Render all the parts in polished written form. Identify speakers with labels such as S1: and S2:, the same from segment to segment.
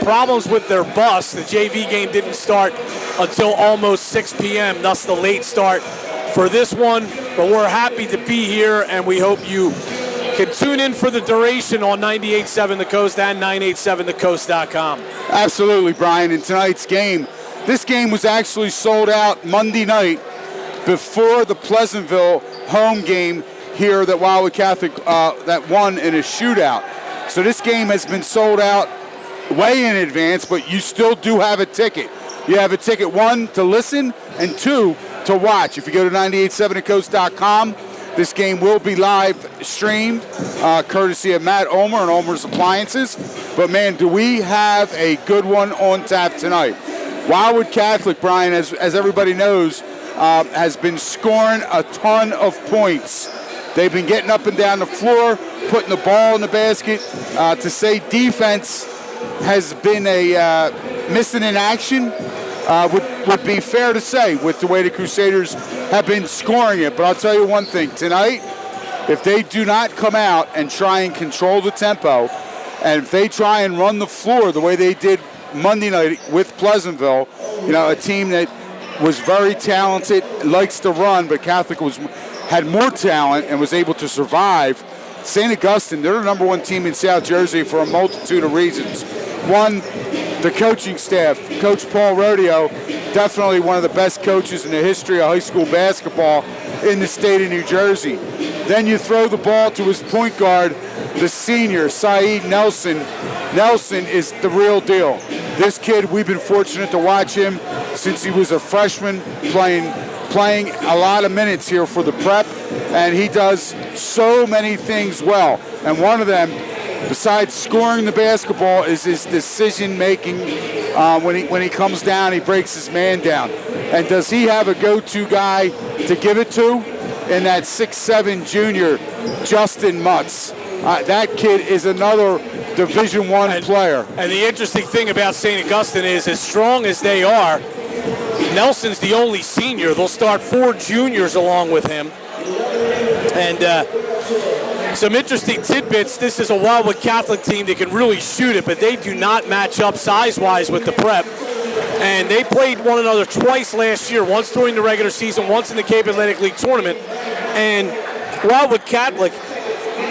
S1: problems with their bus. The JV game didn't start until almost 6 p.m., thus the late start for this one. But we're happy to be here, and we hope you can tune in for the duration on 98.7 The Coast and 987thecoast.com.
S2: Absolutely, Brian. In tonight's game, this game was actually sold out Monday night before the Pleasantville home game here that Wildwood Catholic that won in a shootout. So this game has been sold out way in advance, but you still do have a ticket. You have a ticket, 1, to listen, and 2, to watch. If you go to 987thecoast.com, this game will be live streamed, courtesy of Matt Ulmer and Ulmer's Appliances. But, man, do we have a good one on tap tonight. Wildwood Catholic, Brian, as everybody knows, has been scoring a ton of points. They've been getting up and down the floor, putting the ball in the basket. To say defense has been a missing in action would be fair to say with the way the Crusaders have been scoring it. But I'll tell you one thing. Tonight, if they do not come out and try and control the tempo, and if they try and run the floor the way they did Monday night with Pleasantville, you know, a team that was very talented, likes to run, but Catholic had more talent and was able to survive. St. Augustine, they're the number 1 team in South Jersey for a multitude of reasons. One, the coaching staff. Coach Paul Rodeo, definitely one of the best coaches in the history of high school basketball in the state of New Jersey. Then you throw the ball to his point guard, the senior, Saeed Nelson. Nelson is the real deal. This kid, we've been fortunate to watch him since he was a freshman, playing a lot of minutes here for the prep, and he does so many things well. And one of them, besides scoring the basketball, is his decision-making. When he comes down, he breaks his man down. And does he have a go-to guy to give it to? In that 6'7" junior, Justin Mutz. That kid is another Division I player. And the interesting thing about St. Augustine is, as strong as they are, Nelson's the only senior. They'll start 4 juniors along with him. And some interesting tidbits. This is a Wildwood Catholic team that can really shoot it, but they do not match up size-wise with the prep. And they played one another twice last year, once during the regular season, once in the Cape Atlantic League tournament. And Wildwood Catholic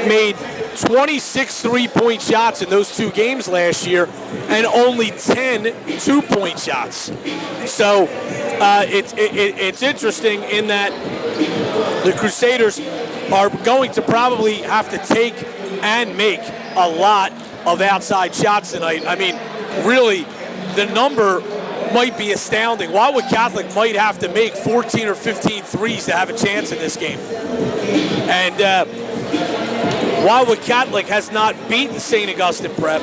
S2: made 26 three-point shots in those 2 games last year and only 10 two-point shots. So it's interesting in that the Crusaders are going to probably have to take and make a lot of outside shots tonight. I mean, really, the number might be astounding. Wildwood Catholic might have to make 14 or 15 threes to have a chance in this game. And Wildwood Catholic has not beaten St. Augustine Prep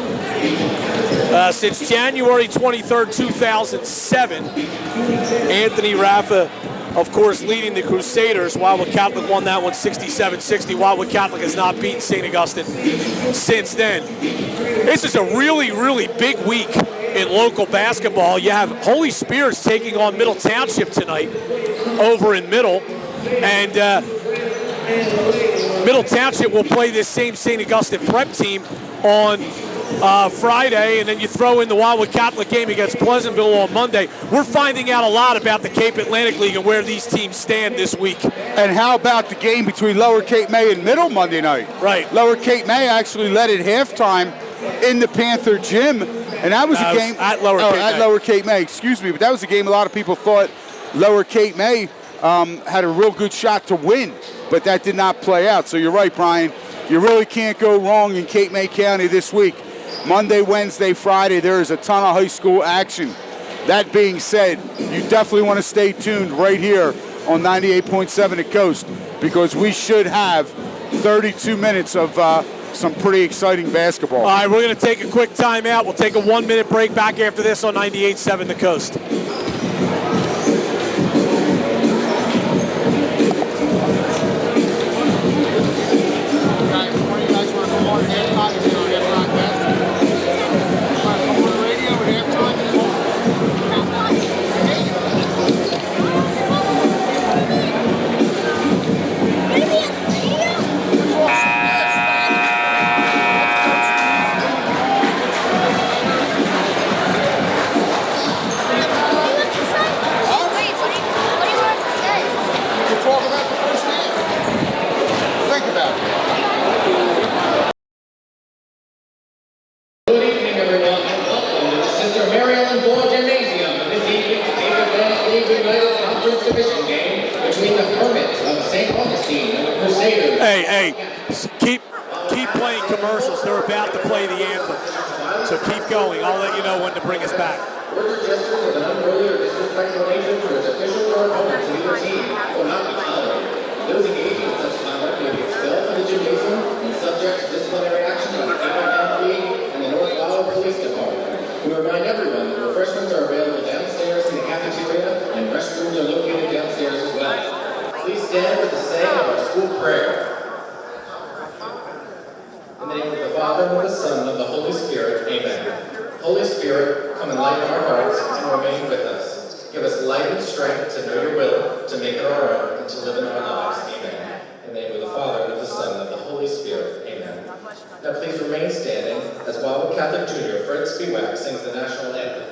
S2: since January 23rd, 2007. Anthony Raffa, of course, leading the Crusaders. Wildwood Catholic won that one 67-60. Wildwood Catholic has not beaten St. Augustine since then. This is a really, really big week in local basketball. You have Holy Spirits taking on Middle Township tonight over in Middle. And Middle Township will play this same St. Augustine Prep team on Friday, and then you throw in the Wildwood Catholic game against Pleasantville on Monday. We're finding out a lot about the Cape Atlantic League and where these teams stand this week. And how about the game between Lower Cape May and Middle Monday night? Right. Lower Cape May actually led at halftime in the Panther Gym, and that was a game at Lower Cape May, excuse me, but that was a game a lot of people thought Lower Cape May had a real good shot to win, but that did not play out. So you're right, Brian. You really can't go wrong in Cape May County this week. Monday, Wednesday, Friday, there is a ton of high school action. That being said, you definitely want to stay tuned right here on 98.7 The Coast, because we should have 32 minutes of some pretty exciting basketball. All right, we're going to take a quick timeout. We'll take a 1-minute break. Back after this on 98.7 The Coast.
S3: Mr. Mary Ellen Boyd Gymnasium for this evening's Advanced League United Conference Division game between the Hermits of St. Augustine and the Crusaders.
S1: Hey, keep playing commercials. They're about to play the anthem. So keep going. I'll let you know when to bring us back.
S3: Words or gestures of an unworthy or disrespectful nature towards officials or opponents of either team will not be tolerated. Those engaging in such conduct may be expelled from the gymnasium and subject to disciplinary action of the Advanced League and the North Wildwood Police Department. We remind everyone that refreshments are available downstairs in the cafeteria and restrooms are located downstairs as well. Please stand for the saying of our school prayer. In the name of the Father, and of the Son, and of the Holy Spirit, amen. Holy Spirit, come and lighten our hearts and remain with us. Give us light and strength to know your will, to make it our own, and to live in our lives, amen. In the name of the Father, and of the Son, and of the Holy Spirit, amen. Now please remain standing as Wildwood Catholic Junior Fred Spiewak sings the national anthem.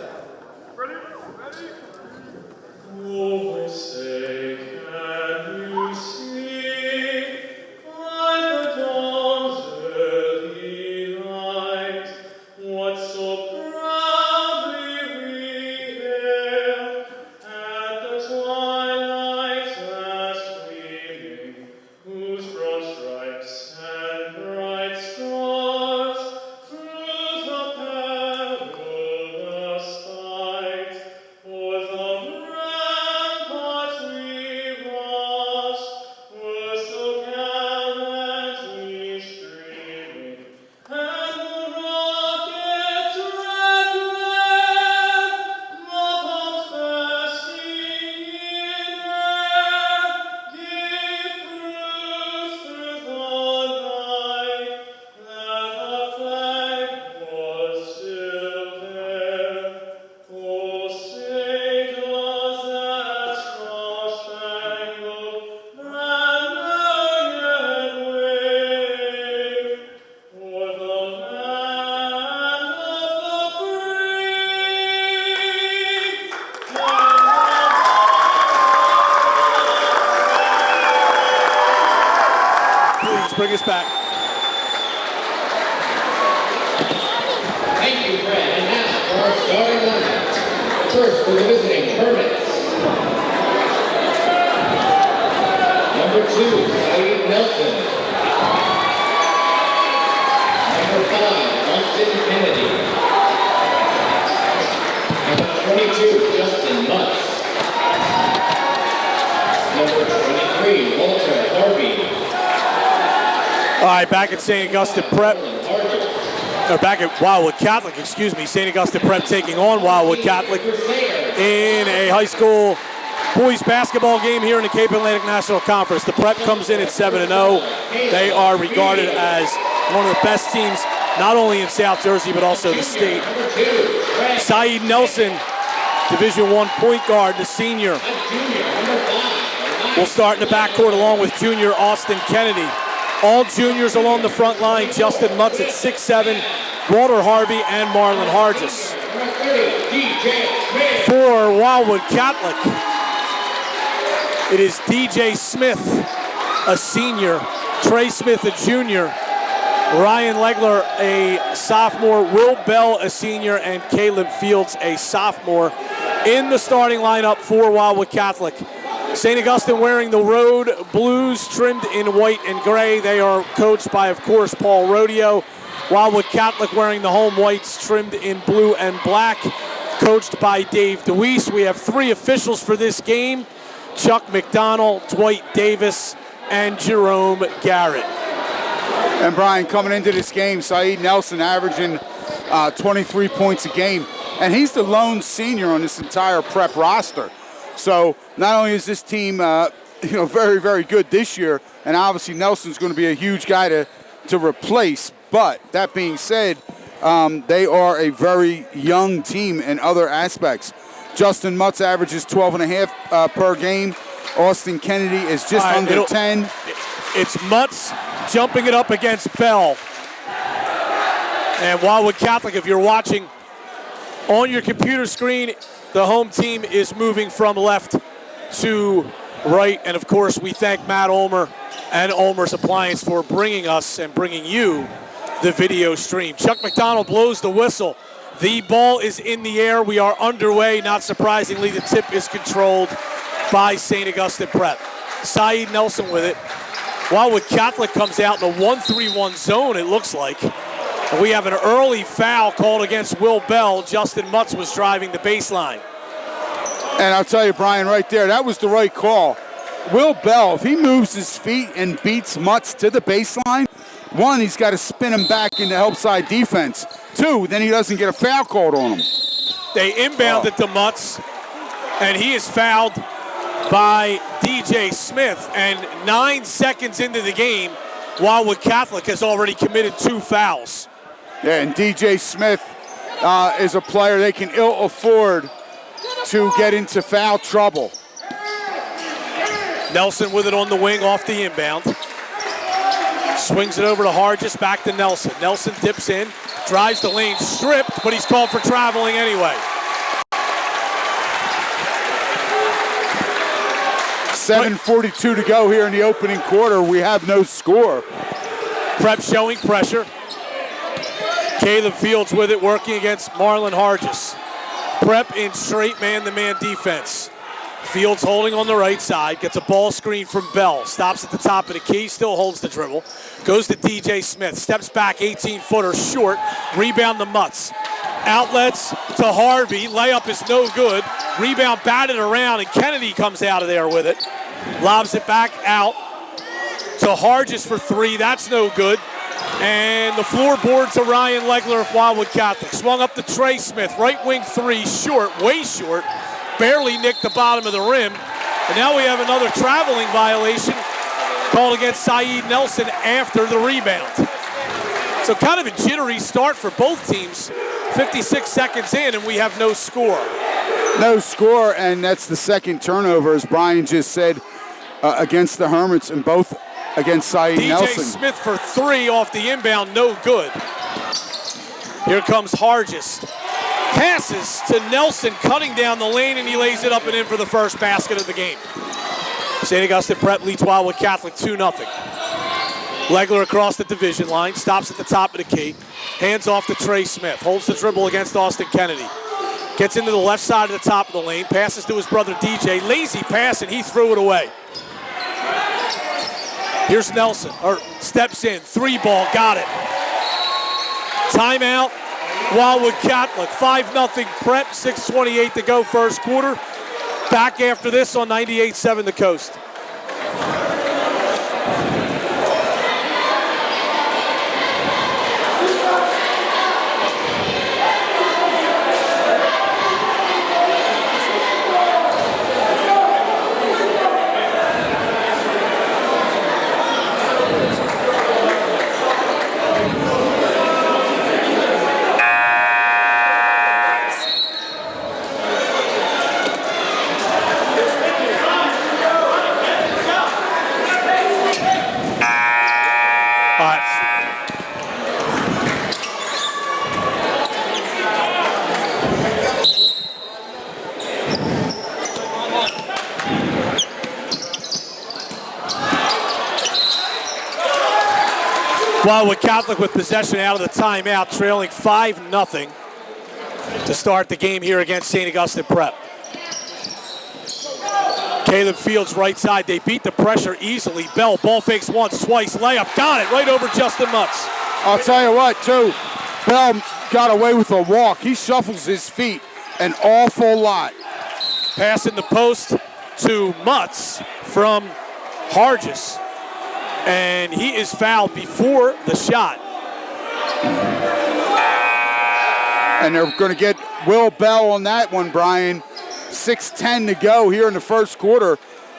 S4: Oh, say, can you see by the dawn's early light what so proudly we hailed at the twilight's last gleaming, whose broad stripes and bright stars through the perilous fight o'er the ramparts we watched were so gallantly streaming, and the rockets red glare, the bombs bursting in air, gave proof through the night that the flag was still there. Oh, say does that star-spangled banner yet wave o'er the land of the
S1: Please bring us back.
S3: Thank you, Fred. And now for our starting lineup. First for the visiting Hermits. Number 2, Saeed Nelson. Number 5, Austin Kennedy. Number 22, Justin Mutz. Number 23, Walter Harvey.
S1: All right, back at St. Augustine Prep. Or back at Wildwood Catholic, excuse me. St. Augustine Prep taking on Wildwood Catholic in a high school boys basketball game here in the Cape Atlantic National Conference. The Prep comes in at 7-0. They are regarded as one of the best teams, not only in South Jersey, but also the state. Saeed Nelson, Division I point guard, the senior, will start in the backcourt along with junior Austin Kennedy. All juniors along the front line, Justin Mutz at 6'7", Walter Harvey, and Marlon Hargis. For Wildwood Catholic, it is DJ Smith, a senior, Trey Smith, a junior, Ryan Legler, a sophomore, Will Bell, a senior, and Caleb Fields, a sophomore, in the starting lineup for Wildwood Catholic. St. Augustine wearing the road blues trimmed in white and gray. They are coached by, of course, Paul Rodeo. Wildwood Catholic wearing the home whites trimmed in blue and black, coached by Dave DeWeese. We have 3 officials for this game: Chuck McDonald, Dwight Davis, and Jerome Garrett.
S2: And Brian, coming into this game, Saeed Nelson averaging 23 points a game, and he's the lone senior on this entire Prep roster. So not only is this team, very, very good this year, and obviously Nelson's going to be a huge guy to replace. But that being said, they are a very young team in other aspects. Justin Mutz averages 12.5 per game. Austin Kennedy is just under 10.
S1: It's Mutz jumping it up against Bell. And Wildwood Catholic, if you're watching on your computer screen, the home team is moving from left to right. And of course, we thank Matt Ulmer and Ulmer's Appliance for bringing us and bringing you the video stream. Chuck McDonald blows the whistle. The ball is in the air. We are underway. Not surprisingly, the tip is controlled by St. Augustine Prep. Saeed Nelson with it. Wildwood Catholic comes out in a 1-3-1 zone, it looks like. And we have an early foul called against Will Bell. Justin Mutz was driving the baseline.
S2: And I'll tell you, Brian, right there, that was the right call. Will Bell, if he moves his feet and beats Mutz to the baseline, one, he's got to spin him back into help side defense. Two, then he doesn't get a foul called on him.
S1: They inbound it to Mutz, and he is fouled by DJ Smith. And 9 seconds into the game, Wildwood Catholic has already committed 2 fouls.
S2: Yeah, and DJ Smith is a player they can ill afford to get into foul trouble.
S1: Nelson with it on the wing off the inbound. Swings it over to Hargis, back to Nelson. Nelson dips in, drives the lane, stripped, but he's called for traveling anyway.
S2: 7:42 to go here in the opening quarter. We have no score.
S1: Prep showing pressure. Caleb Fields with it, working against Marlon Hargis. Prep in straight man-to-man defense. Fields holding on the right side, gets a ball screen from Bell, stops at the top of the key, still holds the dribble, goes to DJ Smith, steps back 18-footer short, rebound to Mutz. Outlets to Harvey, layup is no good, rebound batted around, and Kennedy comes out of there with it. Lobs it back out to Hargis for 3, that's no good. And the floorboard to Ryan Legler of Wildwood Catholic. Swung up to Trey Smith, right wing 3, short, way short. Barely nicked the bottom of the rim. And now we have another traveling violation called against Saeed Nelson after the rebound. So kind of a jittery start for both teams. 56 seconds in and we have no score.
S2: No score, and that's the second turnover, as Brian just said, against the Hermits, and both against Saeed Nelson.
S1: DJ Smith for 3 off the inbound, no good. Here comes Hargis. Passes to Nelson, cutting down the lane, and he lays it up and in for the first basket of the game. St. Augustine Prep leads Wildwood Catholic 2-0. Legler across the division line, stops at the top of the key, hands off to Trey Smith, holds the dribble against Austin Kennedy. Gets into the left side of the top of the lane, passes to his brother DJ, lazy pass, and he threw it away. Here's Nelson, steps in, 3-ball, got it. Timeout, Wildwood Catholic, 5-0 Prep, 6:28 to go first quarter. Back after this on 98.7 The Coast. Wildwood Catholic with possession out of the timeout, trailing 5-0 to start the game here against St. Augustine Prep. Caleb Fields right side, they beat the pressure easily. Bell, ball fakes once, twice, layup, got it, right over Justin Mutz.
S2: I'll tell you what, too, Bell got away with a walk. He shuffles his feet an awful lot.
S1: Pass in the post to Mutz from Hargis. And he is fouled before the shot.
S2: And they're going to get Will Bell on that one, Brian. 6:10 to go here in the first quarter.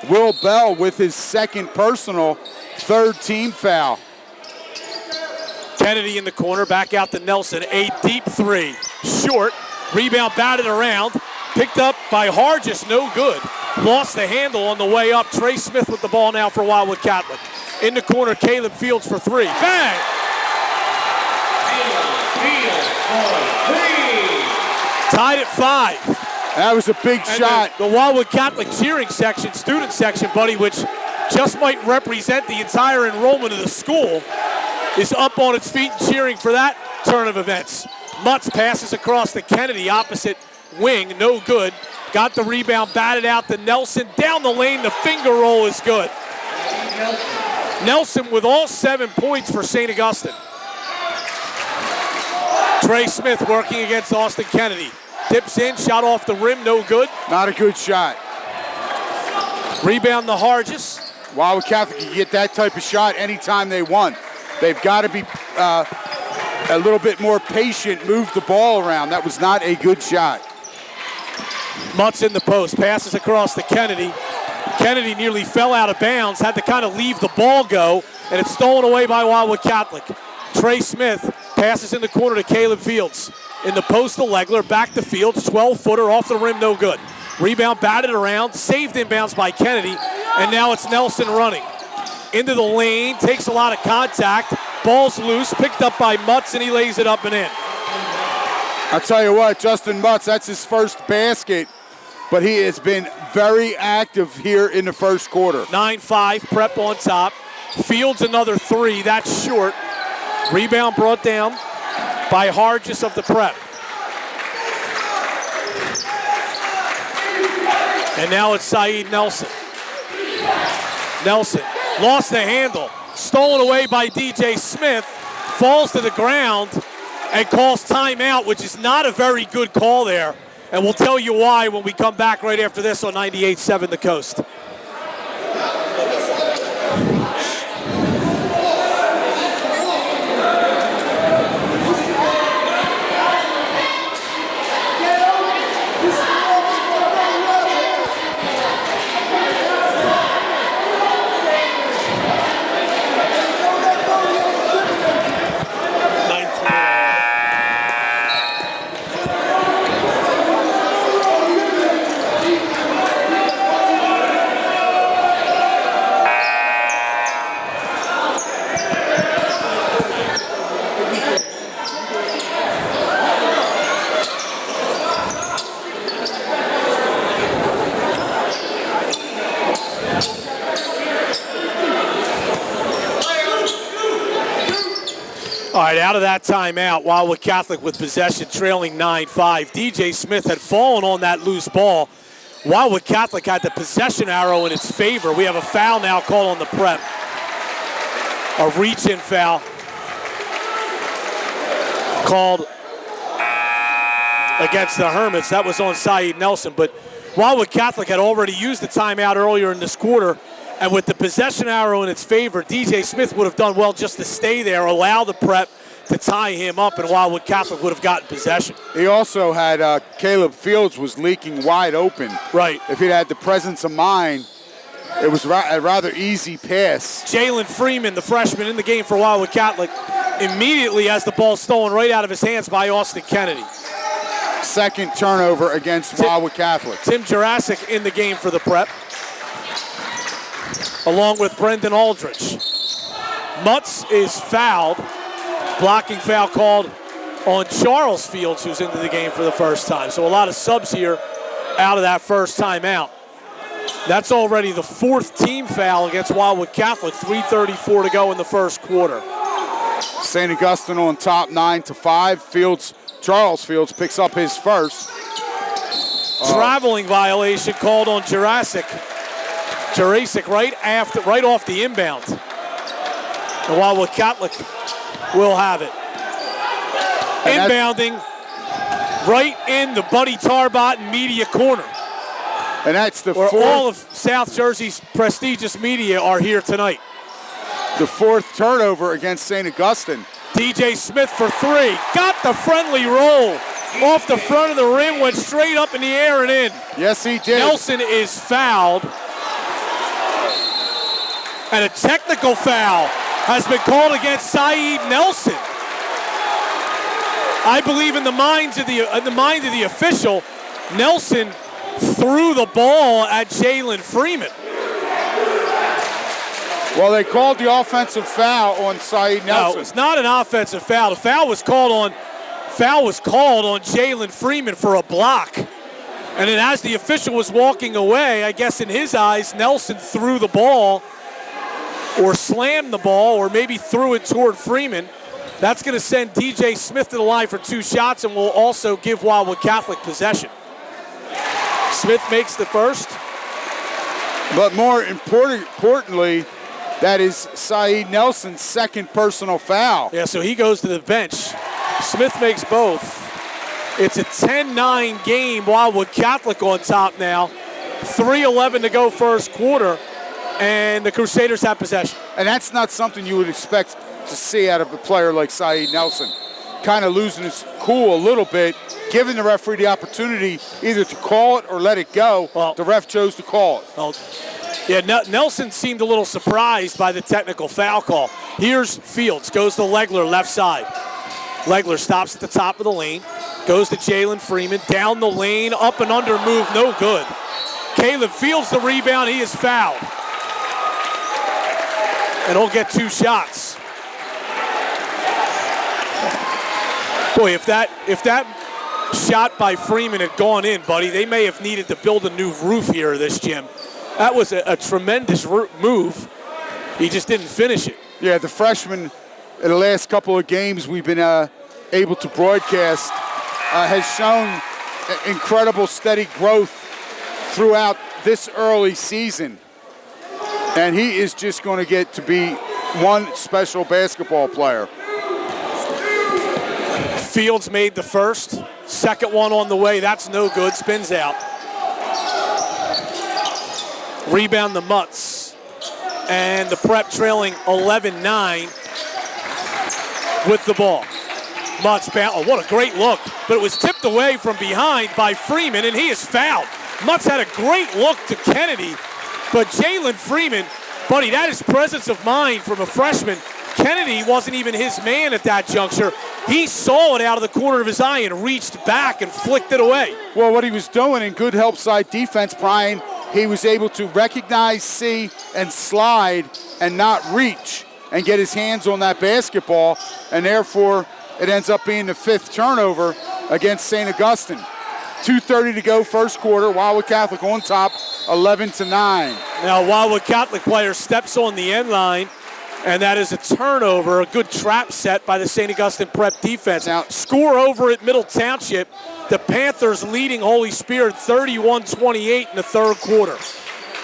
S2: Will Bell with his second personal, third team foul.
S1: Kennedy in the corner, back out to Nelson. A deep 3, short, rebound batted around, picked up by Hargis, no good. Lost the handle on the way up. Trey Smith with the ball now for Wildwood Catholic. In the corner, Caleb Fields for 3. Bang! Tied at 5.
S2: That was a big shot.
S1: The Wildwood Catholic cheering section, student section, buddy, which just might represent the entire enrollment of the school, is up on its feet and cheering for that turn of events. Mutz passes across to Kennedy, opposite wing, no good. Got the rebound, batted out to Nelson. Down the lane, the finger roll is good. Nelson with all 7 points for St. Augustine. Trey Smith working against Austin Kennedy. Dips in, shot off the rim, no good.
S2: Not a good shot.
S1: Rebound to Hargis.
S2: Wildwood Catholic can get that type of shot anytime they want. They've got to be a little bit more patient, move the ball around. That was not a good shot.
S1: Mutz in the post, passes across to Kennedy. Kennedy nearly fell out of bounds, had to kind of leave the ball go, and it's stolen away by Wildwood Catholic. Trey Smith passes in the corner to Caleb Fields. In the post to Legler, back to Fields, 12-footer off the rim, no good. Rebound batted around, saved inbounds by Kennedy, and now it's Nelson running. Into the lane, takes a lot of contact, ball's loose, picked up by Mutz, and he lays it up and in.
S2: I'll tell you what, Justin Mutz, that's his first basket, but he has been very active here in the first quarter.
S1: 9-5, Prep on top. Fields another 3, that's short. Rebound brought down by Hargis of the Prep. And now it's Saeed Nelson. Nelson lost the handle, stolen away by DJ Smith, falls to the ground and calls timeout, which is not a very good call there. And we'll tell you why when we come back right after this on 98.7 The Coast. All right, out of that timeout, Wildwood Catholic with possession trailing 9-5. DJ Smith had fallen on that loose ball. Wildwood Catholic had the possession arrow in its favor. We have a foul now called on the Prep. A reach-in foul called against the Hermits. That was on Saeed Nelson, but Wildwood Catholic had already used the timeout earlier in this quarter. And with the possession arrow in its favor, DJ Smith would have done well just to stay there, allow the Prep to tie him up, and Wildwood Catholic would have gotten possession.
S2: He also had Caleb Fields was leaking wide open.
S1: Right.
S2: If he'd had the presence of mind, it was a rather easy pass.
S1: Jalen Freeman, the freshman in the game for Wildwood Catholic, immediately has the ball stolen right out of his hands by Austin Kennedy.
S2: Second turnover against Wildwood Catholic.
S1: Tim Jurassic in the game for the Prep, along with Brendan Aldrich. Mutz is fouled. Blocking foul called on Charles Fields, who's into the game for the first time. So a lot of subs here out of that first timeout. That's already the 4th team foul against Wildwood Catholic. 3:34 to go in the first quarter.
S2: St. Augustine on top 9-5. Charles Fields picks up his first.
S1: Traveling violation called on Jurassic right off the inbound. And Wildwood Catholic will have it. Inbounding right in the Buddy Tarbott media corner.
S2: And that's the
S1: where
S2: fourth.
S1: All of South Jersey's prestigious media are here tonight.
S2: The 4th turnover against St. Augustine.
S1: DJ Smith for 3. Got the friendly roll off the front of the rim, went straight up in the air and in.
S2: Yes, he did.
S1: Nelson is fouled. And a technical foul has been called against Saeed Nelson. I believe in the mind of the official, Nelson threw the ball at Jalen Freeman.
S2: Well, they called the offensive foul on Saeed Nelson.
S1: No, it's not an offensive foul. The foul was called on Jalen Freeman for a block. And then as the official was walking away, I guess in his eyes, Nelson threw the ball or slammed the ball or maybe threw it toward Freeman. That's going to send DJ Smith to the line for 2 shots and will also give Wildwood Catholic possession. Smith makes the first.
S2: But more importantly, that is Saeed Nelson's second personal foul.
S1: Yeah, so he goes to the bench. Smith makes both. It's a 10-9 game. Wildwood Catholic on top now. 3:11 to go first quarter, and the Crusaders have possession.
S2: And that's not something you would expect to see out of a player like Saeed Nelson. Kind of losing his cool a little bit, giving the referee the opportunity either to call it or let it go.
S1: Well,
S2: the ref chose to call it.
S1: Well, yeah, Nelson seemed a little surprised by the technical foul call. Here's Fields, goes to Legler, left side. Legler stops at the top of the lane, goes to Jalen Freeman, down the lane, up and under move, no good. Caleb Fields the rebound, he is fouled. And he'll get 2 shots. Boy, if that shot by Freeman had gone in, buddy, they may have needed to build a new roof here at this gym. That was a tremendous move. He just didn't finish it.
S2: Yeah, the freshman in the last couple of games we've been able to broadcast has shown incredible steady growth throughout this early season. And he is just going to get to be one special basketball player.
S1: Fields made the first. Second one on the way. That's no good. Spins out. Rebound the Mutts. And the Prep trailing 11-9 with the ball. Mutts bound. Oh, what a great look. But it was tipped away from behind by Freeman, and he is fouled. Mutts had a great look to Kennedy, but Jalen Freeman, buddy, that is presence of mind from a freshman. Kennedy wasn't even his man at that juncture. He saw it out of the corner of his eye and reached back and flicked it away.
S2: Well, what he was doing in good help side defense, Brian, he was able to recognize, see, and slide and not reach and get his hands on that basketball, and therefore it ends up being the 5th turnover against St. Augustine. 2:30 to go first quarter. Wildwood Catholic on top, 11-9.
S1: Now Wildwood Catholic player steps on the end line, and that is a turnover, a good trap set by the St. Augustine Prep defense. Now, score over at Middle Township. The Panthers leading Holy Spirit 31-28 in the third quarter.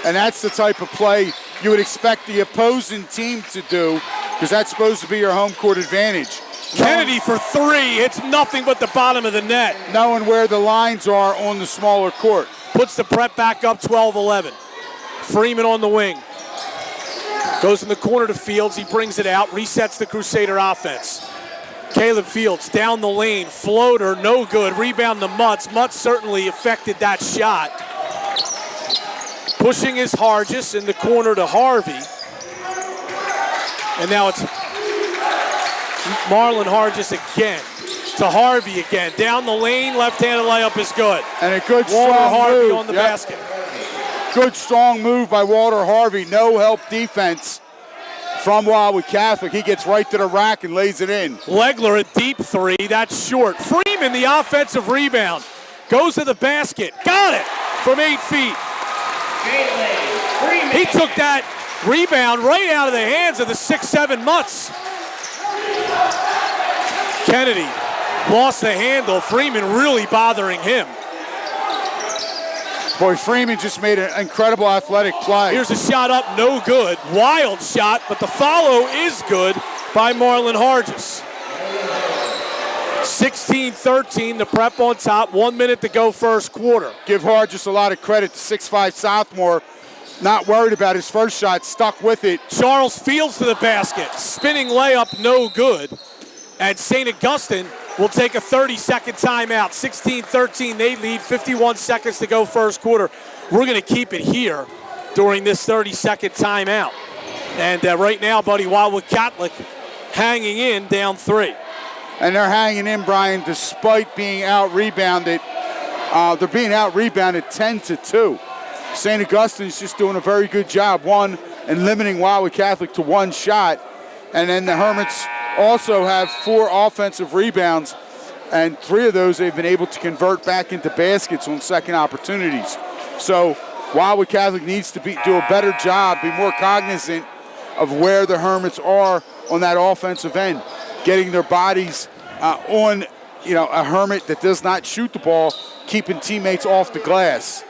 S2: And that's the type of play you would expect the opposing team to do, because that's supposed to be your home court advantage.
S1: Kennedy for 3. It's nothing but the bottom of the net.
S2: Knowing where the lines are on the smaller court.
S1: Puts the Prep back up 12-11. Freeman on the wing. Goes in the corner to Fields. He brings it out. Resets the Crusader offense. Caleb Fields down the lane. Floater, no good. Rebound the Mutts. Mutts certainly affected that shot. Pushing is Hargis in the corner to Harvey. And now it's Marlon Hargis again. To Harvey again. Down the lane, left-handed layup is good.
S2: And a good
S1: Walter
S2: strong
S1: Harvey
S2: move.
S1: on the basket.
S2: Good strong move by Walter Harvey. No help defense from Wildwood Catholic. He gets right to the rack and lays it in.
S1: Legler a deep 3. That's short. Freeman the offensive rebound. Goes to the basket. Got it from 8 feet. He took that rebound right out of the hands of the 6'7" Mutts. Kennedy lost the handle. Freeman really bothering him.
S2: Boy, Freeman just made an incredible athletic play.
S1: Here's a shot up, no good. Wild shot, but the follow is good by Marlon Hargis. 16-13, the Prep on top. 1 minute to go first quarter.
S2: Give Hargis a lot of credit. The 6'5" sophomore, not worried about his first shot, stuck with it.
S1: Charles Fields to the basket. Spinning layup, no good. And St. Augustine will take a 30-second timeout. 16-13, they lead. 51 seconds to go first quarter. We're going to keep it here during this 30-second timeout. And right now, buddy, Wildwood Catholic hanging in down 3.
S2: And they're hanging in, Brian, despite being out-rebounded. They're being out-rebounded 10-2. St. Augustine's just doing a very good job, one, in limiting Wildwood Catholic to 1 shot. And then the Hermits also have 4 offensive rebounds, and 3 of those they've been able to convert back into baskets on second opportunities. So Wildwood Catholic needs to do a better job, be more cognizant of where the Hermits are on that offensive end. getting their bodies on, a hermit that does not shoot the ball, keeping teammates off the glass.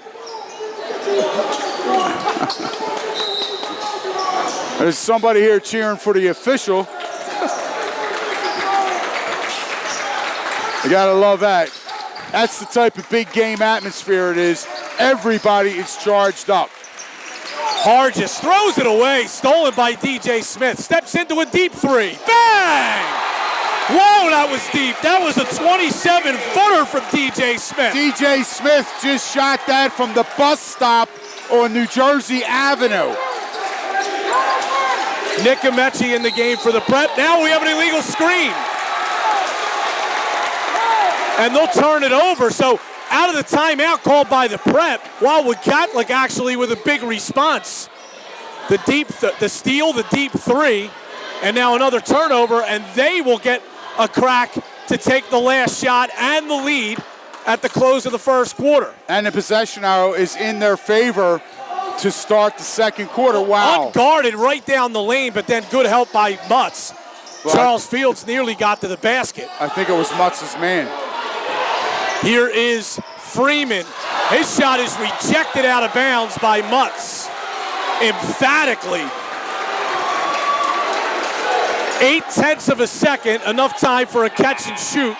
S2: There's somebody here cheering for the official. You gotta love that. That's the type of big game atmosphere it is. Everybody is charged up.
S1: Hargis throws it away, stolen by DJ Smith. Steps into a deep three. Bang! Whoa, that was deep. That was a 27-footer from DJ Smith.
S2: DJ Smith just shot that from the bus stop on New Jersey Avenue.
S1: Nick Ameche in the game for the Prep. Now we have an illegal screen. And they'll turn it over. So out of the timeout called by the Prep, Wildwood Catholic actually with a big response. The steal, the deep three, and now another turnover, and they will get a crack to take the last shot and the lead at the close of the first quarter.
S2: And the possession arrow is in their favor to start the second quarter. Wow.
S1: Unguarded right down the lane, but then good help by Mutz.
S2: Well,
S1: Charles Fields nearly got to the basket.
S2: I think it was Mutz's man.
S1: Here is Freeman. His shot is rejected out of bounds by Mutz. Emphatically. 0.8 of a second, enough time for a catch and shoot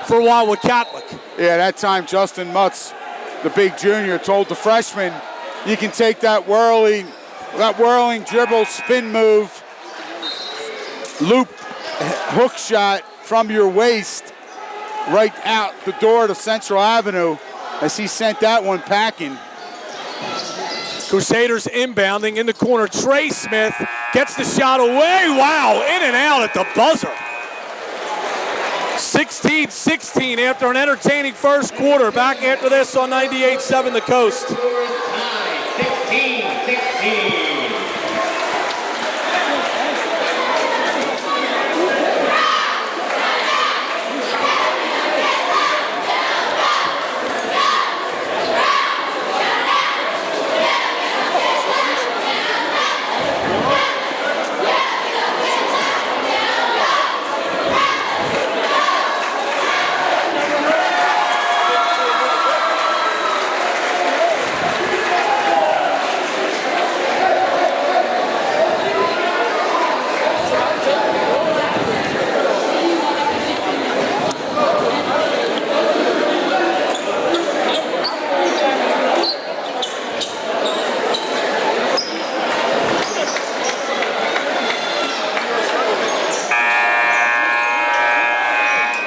S1: for Wildwood Catholic.
S2: Yeah, that time Justin Mutz, the big junior, told the freshman, you can take that whirling dribble, spin move, loop, hook shot from your waist right out the door to Central Avenue as he sent that one packing.
S1: Crusaders inbounding in the corner. Trey Smith gets the shot away. Wow, in and out at the buzzer. 16-16 after an entertaining first quarter. Back after this on 98.7 The Coast.
S3: 16-16.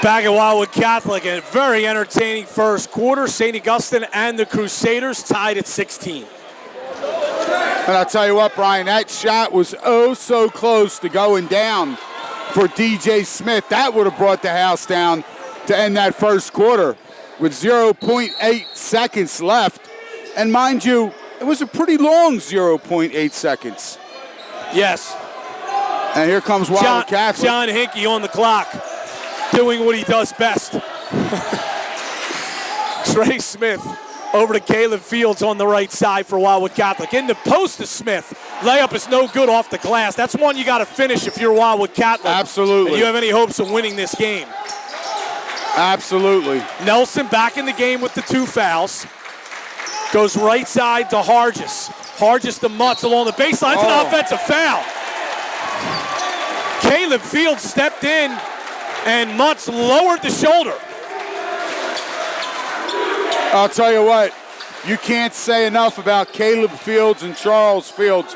S1: Back at Wildwood Catholic, a very entertaining first quarter. St. Augustine and the Crusaders tied at 16.
S2: And I'll tell you what, Brian, that shot was oh so close to going down for DJ Smith. That would have brought the house down to end that first quarter with 0.8 seconds left. And mind you, it was a pretty long 0.8 seconds.
S1: Yes.
S2: And here comes Wildwood Catholic.
S1: John Hinkey on the clock, doing what he does best. Trey Smith over to Caleb Fields on the right side for Wildwood Catholic. In the post to Smith. Layup is no good off the glass. That's one you got to finish if you're Wildwood Catholic.
S2: Absolutely.
S1: And you have any hopes of winning this game.
S2: Absolutely.
S1: Nelson back in the game with the 2 fouls. Goes right side to Hargis. Hargis to Mutz along the baseline. It's an offensive foul. Caleb Fields stepped in and Mutz lowered the shoulder.
S2: I'll tell you what, you can't say enough about Caleb Fields and Charles Fields.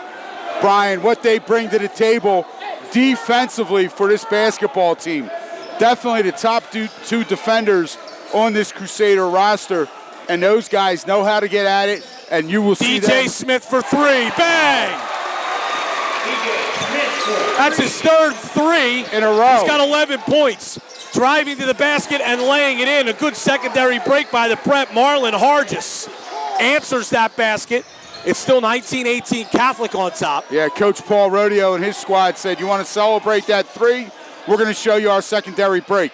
S2: Brian, what they bring to the table defensively for this basketball team. Definitely the top two defenders on this Crusader roster, and those guys know how to get at it, and you will see
S1: DJ Smith for 3, bang! That's his third 3
S2: in a row.
S1: He's got 11 points. Driving to the basket and laying it in. A good secondary break by the Prep. Marlon Hargis answers that basket. It's still 19-18 Catholic on top.
S2: Yeah, Coach Paul Rodeo and his squad said, you want to celebrate that 3? We're going to show you our secondary break.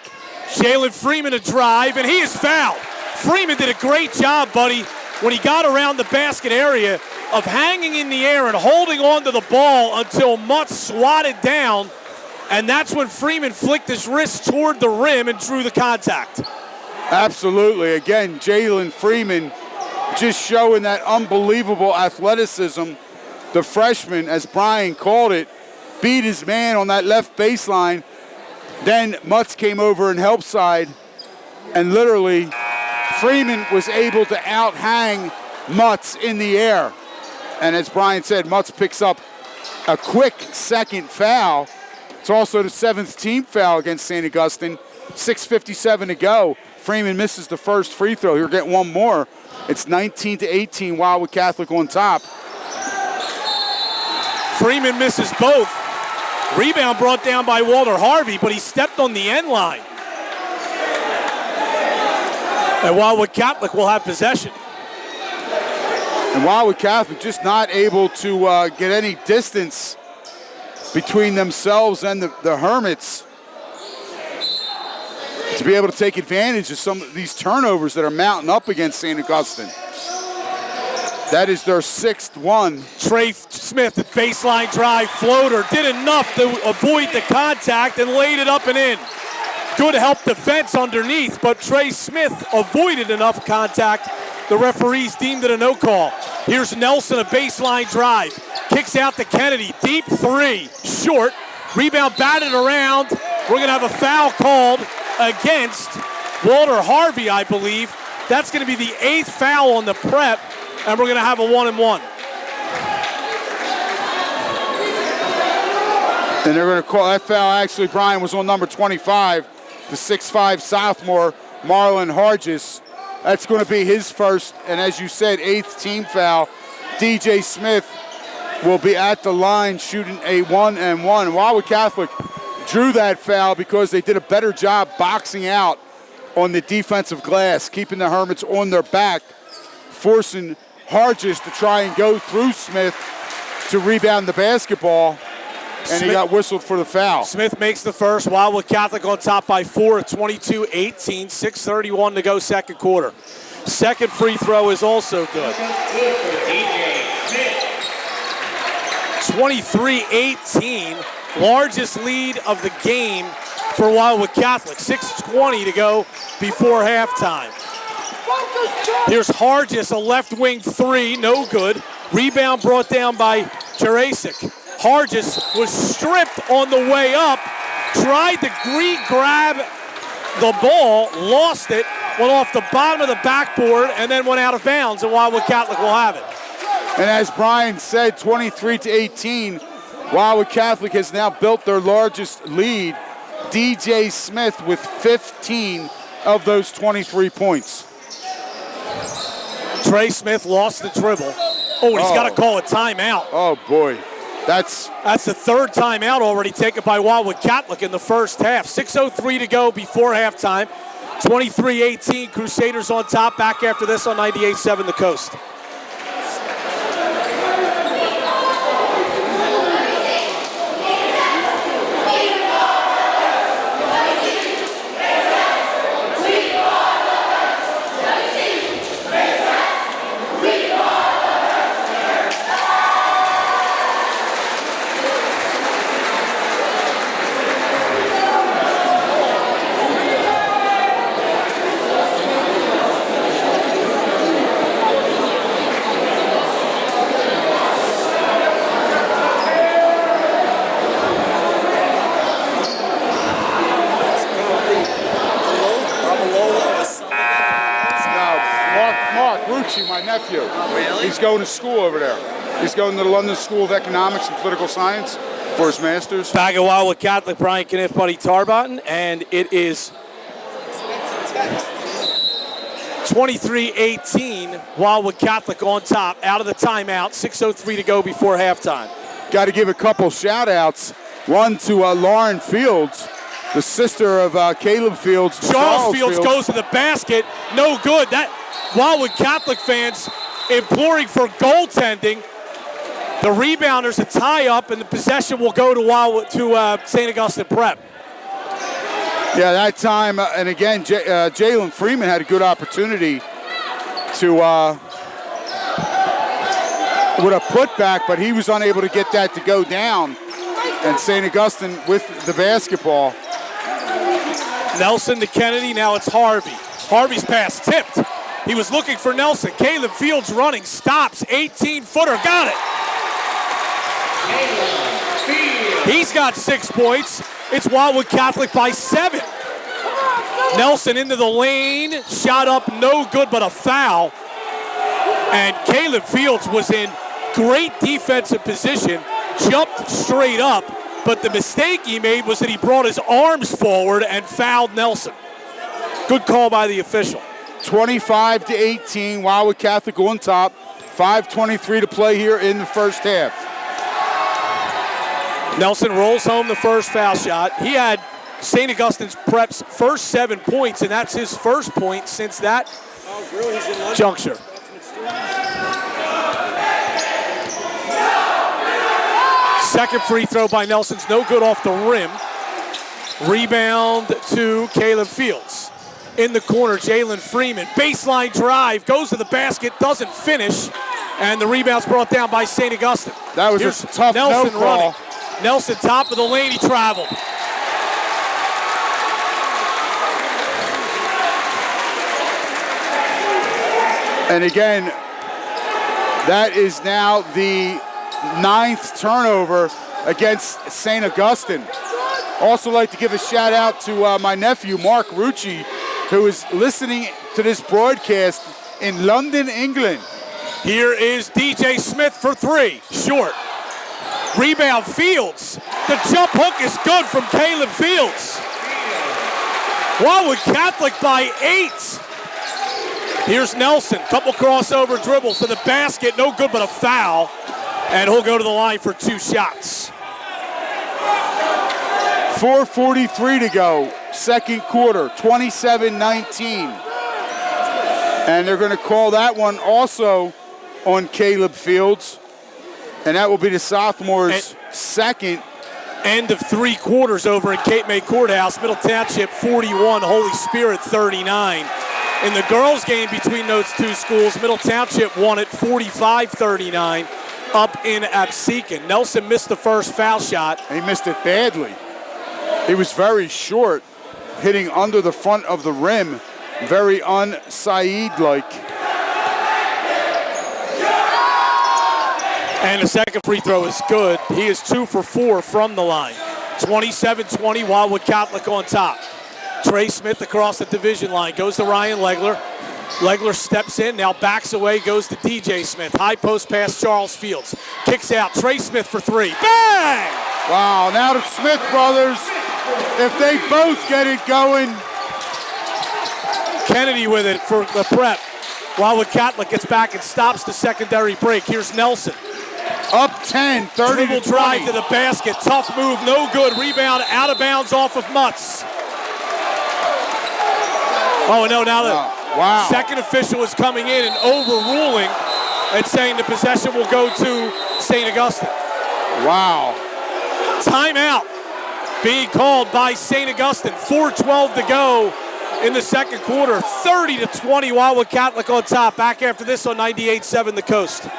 S1: Jalen Freeman a drive, and he is fouled. Freeman did a great job, buddy, when he got around the basket area of hanging in the air and holding on to the ball until Mutz swatted down And that's when Freeman flicked his wrist toward the rim and drew the contact.
S2: Absolutely. Again, Jalen Freeman just showing that unbelievable athleticism. The freshman, as Brian called it, beat his man on that left baseline. Then Mutz came over and help side, and literally Freeman was able to out-hang Mutz in the air. And as Brian said, Mutz picks up a quick second foul. It's also the 7th team foul against St. Augustine. 6:57 to go. Freeman misses the first free throw. He'll get one more. It's 19-18, Wildwood Catholic on top.
S1: Freeman misses both. Rebound brought down by Walter Harvey, but he stepped on the end line. And Wildwood Catholic will have possession.
S2: And Wildwood Catholic just not able to get any distance between themselves and the Hermits to be able to take advantage of some of these turnovers that are mounting up against St. Augustine. That is their 6th one.
S1: Trey Smith, the baseline drive floater, did enough to avoid the contact and laid it up and in. Good help defense underneath, but Trey Smith avoided enough contact. The referees deemed it a no call. Here's Nelson, a baseline drive. Kicks out to Kennedy, deep three, short. Rebound batted around. We're gonna have a foul called against Walter Harvey, I believe. That's gonna be the 8th foul on the prep, and we're gonna have a 1-and-1.
S2: And they're gonna call that foul, actually, Brian, was on number 25, the 6'5" sophomore, Marlon Hargis. That's gonna be his first, and as you said, 8th team foul. DJ Smith will be at the line shooting a 1-and-1. Wildwood Catholic drew that foul because they did a better job boxing out on the defensive glass, keeping the Hermits on their back, forcing Hargis to try and go through Smith to rebound the basketball, and he got whistled for the foul.
S1: Smith makes the first. Wildwood Catholic on top by 4 at 22-18, 6:31 to go second quarter. Second free throw is also good. 23-18, largest lead of the game for Wildwood Catholic. 6:20 to go before halftime. Here's Hargis, a left wing three, no good. Rebound brought down by Jurasic. Hargis was stripped on the way up, tried to grab the ball, lost it, went off the bottom of the backboard, and then went out of bounds, and Wildwood Catholic will have it.
S2: And as Brian said, 23-18, Wildwood Catholic has now built their largest lead. DJ Smith with 15 of those 23 points.
S1: Trey Smith lost the dribble. Oh, he's got to call a timeout.
S2: Oh, boy. That's
S1: the 3rd timeout already taken by Wildwood Catholic in the first half. 6:03 to go before halftime. 23-18, Crusaders on top. Back after this on 98.7 The Coast.
S2: My nephew. Really? He's going to school over there. He's going to the London School of Economics and Political Science for his master's.
S1: Back at Wildwood Catholic, Brian Kniff, Buddy Tarbotton, and it is 23-18, Wildwood Catholic on top, out of the timeout, 6:03 to go before halftime.
S2: Got to give a couple shout-outs. One to Lauren Fields, the sister of Caleb Fields.
S1: Charles Fields goes to the basket, no good. That Wildwood Catholic fans imploring for goaltending. The rebounders a tie-up, and the possession will go to St. Augustine Prep.
S2: Yeah, that time, and again, Jalen Freeman had a good opportunity to with a putback, but he was unable to get that to go down. And St. Augustine with the basketball.
S1: Nelson to Kennedy, now it's Harvey. Harvey's pass tipped. He was looking for Nelson. Caleb Fields running, stops, 18-footer, got it. He's got 6 points. It's Wildwood Catholic by 7. Nelson into the lane, shot up, no good, but a foul. And Caleb Fields was in great defensive position, jumped straight up, but the mistake he made was that he brought his arms forward and fouled Nelson. Good call by the official.
S2: 25-18, Wildwood Catholic on top. 5:23 to play here in the first half.
S1: Nelson rolls home the first foul shot. He had St. Augustine's Prep's first 7 points, and that's his first point since that juncture. Second free throw by Nelson's no good off the rim. Rebound to Caleb Fields. In the corner, Jalen Freeman. Baseline drive, goes to the basket, doesn't finish, and the rebound's brought down by St. Augustine.
S2: That was
S1: Here's
S2: a tough
S1: Nelson
S2: no call.
S1: running. Nelson, top of the lane, he traveled.
S2: And again, that is now the 9th turnover against St. Augustine. Also like to give a shout out to my nephew, Mark Rucci, who is listening to this broadcast in London, England.
S1: Here is DJ Smith for 3, short. Rebound Fields. The jump hook is good from Caleb Fields. Wildwood Catholic by 8. Here's Nelson, couple crossover dribbles to the basket, no good but a foul, and he'll go to the line for 2 shots.
S2: 4:43 to go, second quarter, 27-19. And they're going to call that one also on Caleb Fields, and that will be the sophomore's second.
S1: End of 3 quarters over in Cape May Courthouse. Middle Township 41, Holy Spirit 39. In the girls' game between those two schools, Middle Township won it 45-39 up in Absecon. Nelson missed the first foul shot.
S2: He missed it badly. He was very short, hitting under the front of the rim, very un-Saeed-like.
S1: And the second free throw is good. He is 2 for 4 from the line. 27-20, Wildwood Catholic on top. Trey Smith across the division line, goes to Ryan Legler. Legler steps in, now backs away, goes to DJ Smith. High post pass, Charles Fields. Kicks out, Trey Smith for 3. Bang!
S2: Wow, now the Smith brothers, if they both get it going.
S1: Kennedy with it for the Prep. Wildwood Catholic gets back and stops the secondary break. Here's Nelson.
S2: Up 10, 30
S1: Dribble
S2: to
S1: drive
S2: 20.
S1: to the basket, tough move, no good. Rebound out of bounds off of Mutz. Oh no, now the second official is coming in and overruling and saying the possession will go to St. Augustine.
S2: Wow.
S1: Timeout being called by St. Augustine. 4:12 to go in the second quarter. 30-20, Wildwood Catholic on top. Back after this on 98.7 The Coast.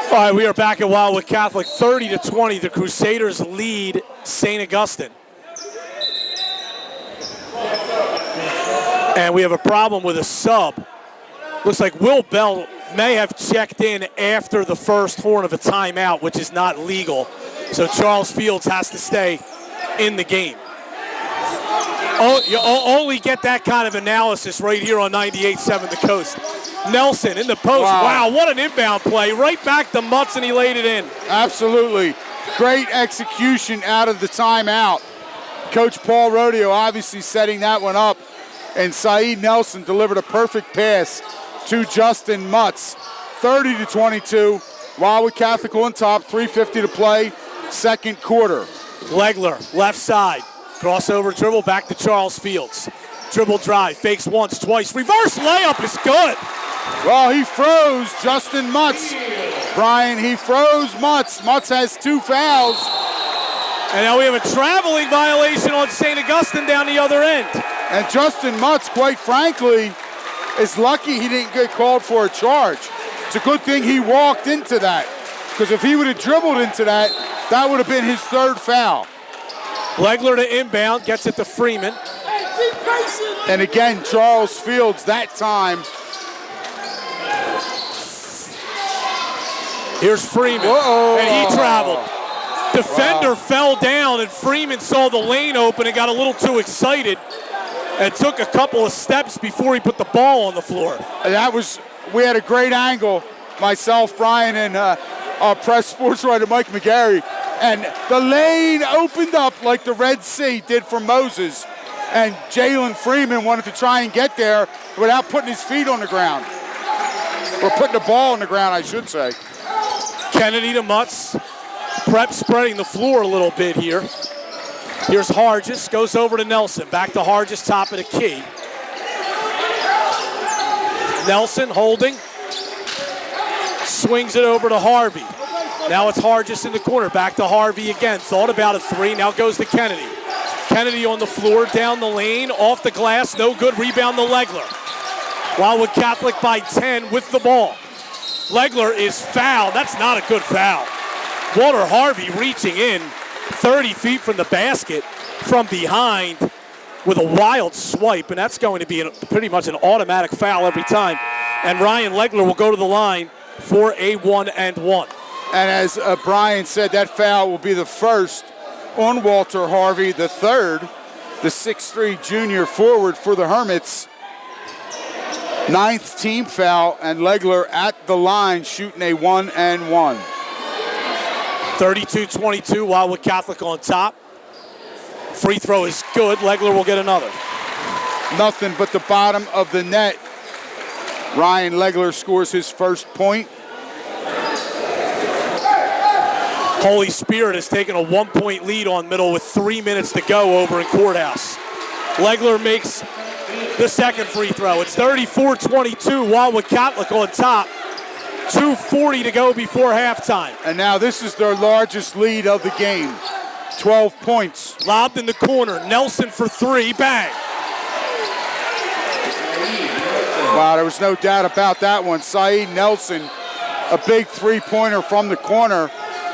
S1: All right, we are back at Wildwood Catholic, 30-20. The Crusaders lead St. Augustine. And we have a problem with a sub. Looks like Will Bell may have checked in after the first horn of a timeout, which is not legal. So Charles Fields has to stay in the game. Oh, you only get that kind of analysis right here on 98.7 The Coast. Nelson in the post. Wow, what an inbound play. Right back to Mutz, and he laid it in.
S2: Absolutely. Great execution out of the timeout. Coach Paul Rodeo obviously setting that one up. And Saeed Nelson delivered a perfect pass to Justin Mutz. 30-22. Wildwood Catholic on top, 3:50 to play, second quarter.
S1: Legler, left side. Crossover dribble back to Charles Fields. Dribble drive, fakes once, twice. Reverse layup is good.
S2: Well, he froze Justin Mutz. Brian, he froze Mutz. Mutz has 2 fouls.
S1: And now we have a traveling violation on St. Augustine down the other end.
S2: And Justin Mutz, quite frankly, is lucky he didn't get called for a charge. It's a good thing he walked into that, because if he would have dribbled into that, that would have been his 3rd foul.
S1: Legler to inbound, gets it to Freeman.
S2: And again, Charles Fields that time.
S1: Here's Freeman, and he traveled. Defender fell down, and Freeman saw the lane open and got a little too excited and took a couple of steps before he put the ball on the floor.
S2: We had a great angle, myself, Brian, and our press sports writer, Mike McGarry. And the lane opened up like the Red Sea did for Moses. And Jalen Freeman wanted to try and get there without putting his feet on the ground. Or putting the ball on the ground, I should say.
S1: Kennedy to Mutz. Prep spreading the floor a little bit here. Here's Hargis, goes over to Nelson. Back to Hargis, top of the key. Nelson holding. Swings it over to Harvey. Now it's Hargis in the corner. Back to Harvey again. Thought about a 3. Now goes to Kennedy. Kennedy on the floor, down the lane, off the glass. No good. Rebound to Legler. Wildwood Catholic by 10 with the ball. Legler is fouled. That's not a good foul. Walter Harvey reaching in 30 feet from the basket from behind with a wild swipe, and that's going to be pretty much an automatic foul every time. And Ryan Legler will go to the line for a 1-and-1.
S2: And as Brian said, that foul will be the first on Walter Harvey, the 3rd, the 6'3" junior forward for the Hermits. 9th team foul, and Legler at the line shooting a 1-and-1.
S1: 32-22, Wildwood Catholic on top. Free throw is good. Legler will get another.
S2: Nothing but the bottom of the net. Ryan Legler scores his first point.
S1: Holy Spirit has taken a 1-point lead on Middle with 3 minutes to go over in Courthouse. Legler makes the second free throw. It's 34-22, Wildwood Catholic on top. 2:40 to go before halftime.
S2: And now this is their largest lead of the game. 12 points.
S1: Lobbed in the corner. Nelson for 3. Bang.
S2: Wow, there was no doubt about that one. Saeed Nelson, a big 3-pointer from the corner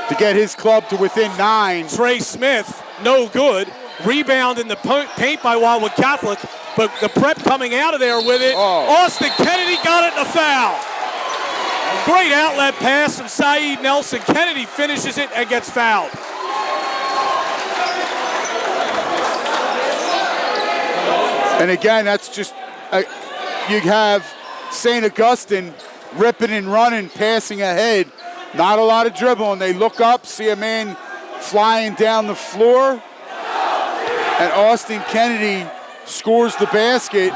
S2: to get his club to within 9.
S1: Trey Smith, no good. Rebound in the paint by Wildwood Catholic, but the prep coming out of there with it. Austin Kennedy got it in a foul. Great outlet pass from Saeed Nelson. Kennedy finishes it and gets fouled.
S2: And again, that's just, you have St. Augustine ripping and running, passing ahead. Not a lot of dribbling. They look up, see a man flying down the floor, and Austin Kennedy scores the basket.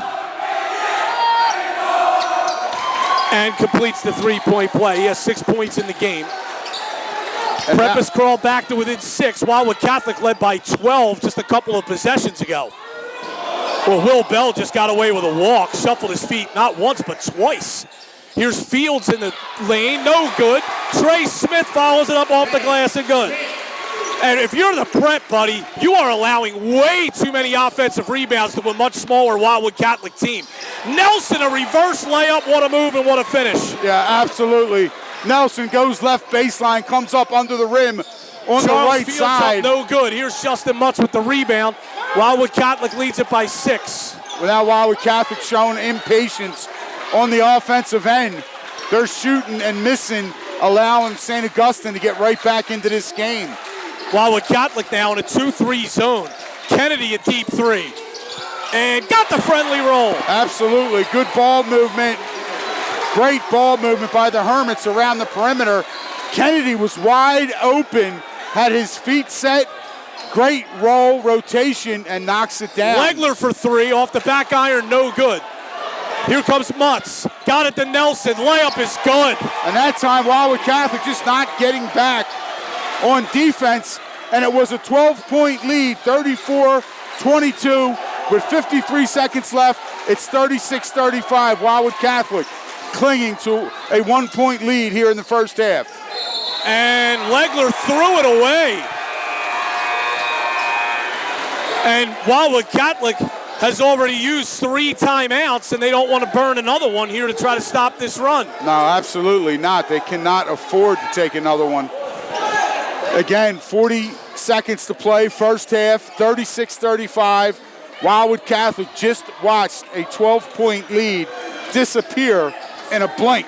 S1: And completes the 3-point play. He has 6 points in the game. Prep has crawled back to within 6. Wildwood Catholic led by 12 just a couple of possessions ago. Well, Will Bell just got away with a walk, shuffled his feet not once but twice. Here's Fields in the lane, no good. Trey Smith follows it up off the glass and good. And if you're the prep, buddy, you are allowing way too many offensive rebounds to a much smaller Wildwood Catholic team. Nelson, a reverse layup, what a move and what a finish.
S2: Yeah, absolutely. Nelson goes left baseline, comes up under the rim on the right
S1: Fields
S2: side.
S1: Up, no good. Here's Justin Mutz with the rebound. Wildwood Catholic leads it by 6.
S2: Without Wildwood Catholic showing impatience on the offensive end. They're shooting and missing, allowing St. Augustine to get right back into this game.
S1: Wildwood Catholic now in a 2-3 zone. Kennedy a deep 3. and got the friendly roll.
S2: Absolutely. Good ball movement. Great ball movement by the Hermits around the perimeter. Kennedy was wide open, had his feet set. Great roll rotation and knocks it down.
S1: Legler for three off the back iron, no good. Here comes Mutz. Got it to Nelson. Layup is good.
S2: And that time, Wildwood Catholic just not getting back on defense. And it was a 12-point lead, 34-22 with 53 seconds left. It's 36-35. Wildwood Catholic clinging to a 1-point lead here in the first half.
S1: And Legler threw it away. And Wildwood Catholic has already used 3 timeouts, and they don't want to burn another one here to try to stop this run.
S2: No, absolutely not. They cannot afford to take another one. Again, 40 seconds to play, first half, 36-35. Wildwood Catholic just watched a 12-point lead disappear in a blink.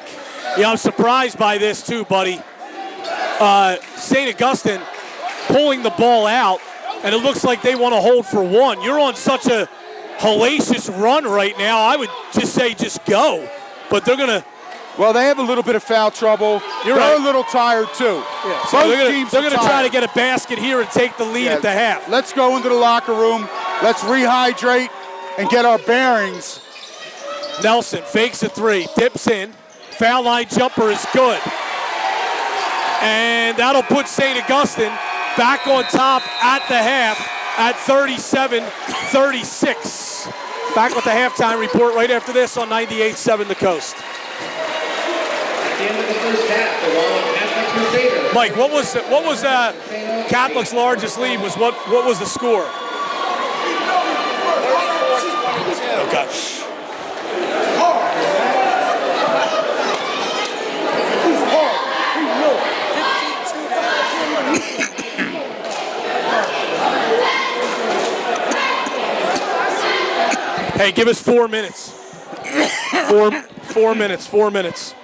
S1: Yeah, I'm surprised by this too, buddy. St. Augustine pulling the ball out, and it looks like they want to hold for one. You're on such a hellacious run right now. I would just say just go, but they're going to.
S2: Well, they have a little bit of foul trouble.
S1: They're
S2: right. A little tired too.
S1: Yeah. So
S2: Both
S1: they're
S2: teams
S1: going to try
S2: tired.
S1: to get a basket here and take the lead at the half.
S2: Let's go into the locker room. Let's rehydrate and get our bearings.
S1: Nelson fakes a three, dips in. Foul line jumper is good. And that'll put St. Augustine back on top at the half at 37-36. Back with the halftime report right after this on 98.7 The Coast.
S3: At the end of the first half, the Wildwood Catholic Crusaders.
S1: Mike, what was Catholic's largest lead? What was the score? Okay. Hey, give us 4 minutes. 4 minutes, 4 minutes.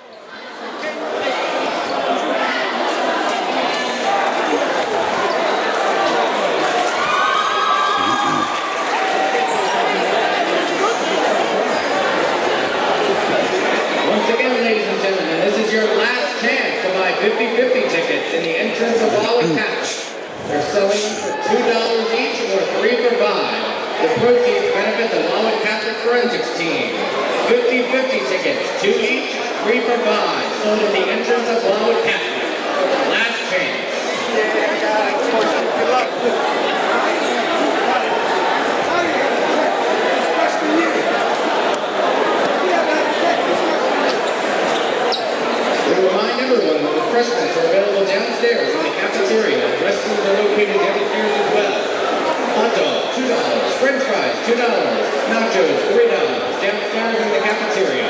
S3: Once again, ladies and gentlemen, this is your last chance to buy 50/50 tickets in the entrance of Wildwood Catholic. They're selling them for $2 each or 3 for $5. The proceeds benefit the Wildwood Catholic Forensics team. 50/50 tickets, 2 each, 3 for $5. Sold at the entrance of Wildwood Catholic. Last chance. We remind everyone that refreshments are available downstairs in the cafeteria. Restrooms are located downstairs as well. Hot dog, $2. French fries, $2. Nachos, $3. Downstairs in the cafeteria.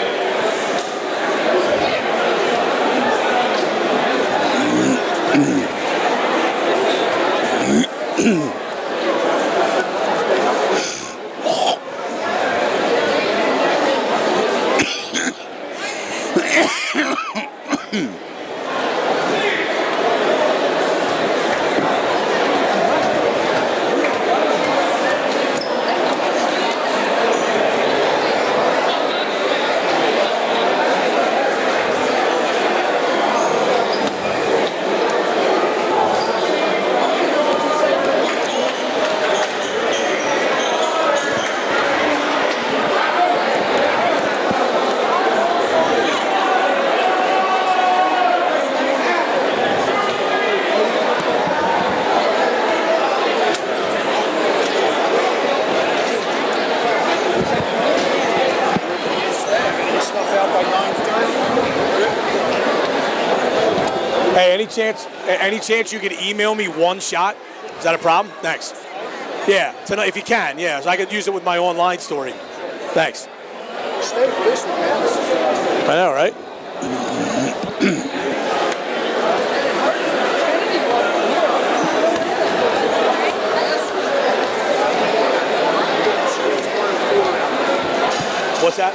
S1: Hey, any chance you could email me one shot? Is that a problem? Thanks. Yeah, tonight if you can. Yeah, so I could use it with my online story. Thanks.
S5: Stay for this one, man.
S1: I know, right? What's that?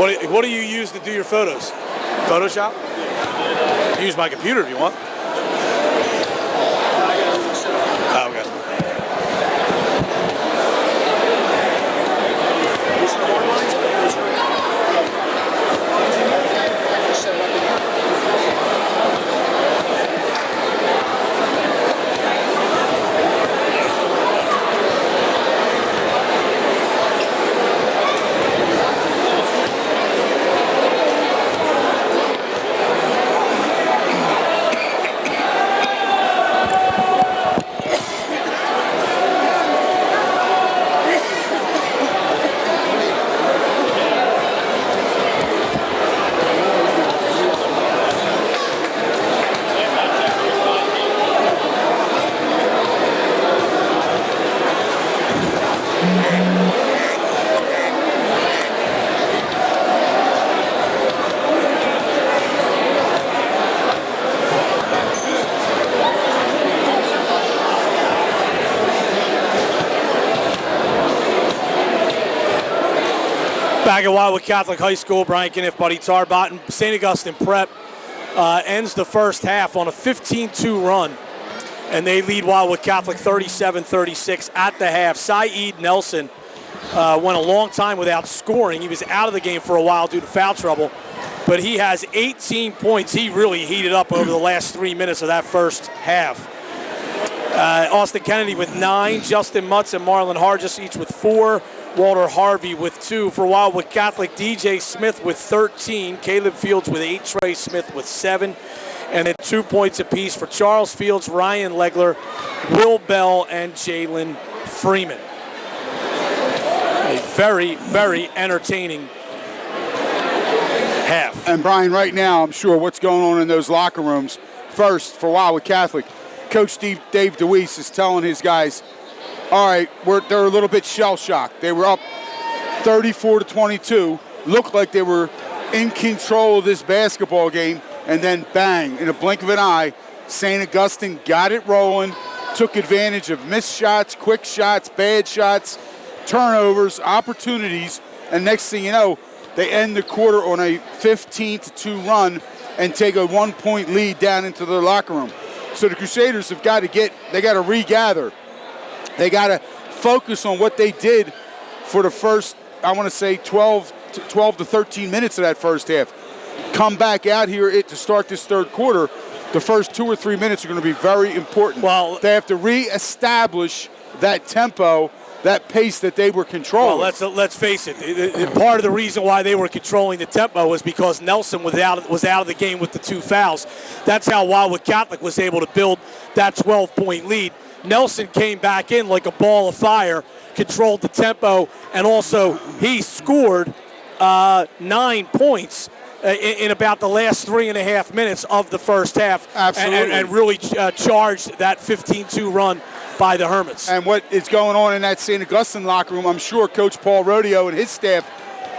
S1: What do you use to do your photos? Photoshop? Use my computer if you want. Oh, okay. Back at Wildwood Catholic High School, Brian Kniff, Buddy Tarbott, and St. Augustine Prep ends the first half on a 15-2 run, and they lead Wildwood Catholic 37-36 at the half. Saeed Nelson went a long time without scoring. He was out of the game for a while due to foul trouble, but he has 18 points. He really heated up over the last 3 minutes of that first half. Austin Kennedy with 9, Justin Mutz and Marlon Hargis each with 4, Walter Harvey with 2. For Wildwood Catholic, DJ Smith with 13, Caleb Fields with 8, Trey Smith with 7, and then 2 points apiece for Charles Fields, Ryan Legler, Will Bell, and Jalen Freeman. A very, very entertaining half.
S2: And Brian, right now, I'm sure what's going on in those locker rooms. First, for Wildwood Catholic, Coach Dave DeWeese is telling his guys, all right, they're a little bit shell-shocked. They were up 34-22, looked like they were in control of this basketball game, and then bang, in a blink of an eye, St. Augustine got it rolling, took advantage of missed shots, quick shots, bad shots, turnovers, opportunities, and next thing you know, they end the quarter on a 15-2 run and take a 1-point lead down into their locker room. So the Crusaders have got to regather. They got to focus on what they did for the first, I want to say, 12 to 13 minutes of that first half. Come back out here to start this third quarter. The first 2 or 3 minutes are going to be very important.
S1: Well,
S2: they have to reestablish that tempo, that pace that they were controlling.
S1: Well, let's face it. Part of the reason why they were controlling the tempo was because Nelson was out of the game with the 2 fouls. That's how Wildwood Catholic was able to build that 12-point lead. Nelson came back in like a ball of fire, controlled the tempo, and also he scored 9 points in about the last 3.5 minutes of the first half.
S2: Absolutely.
S1: And really charged that 15-2 run by the Hermits.
S2: And what is going on in that St. Augustine locker room, I'm sure Coach Paul Rodeo and his staff,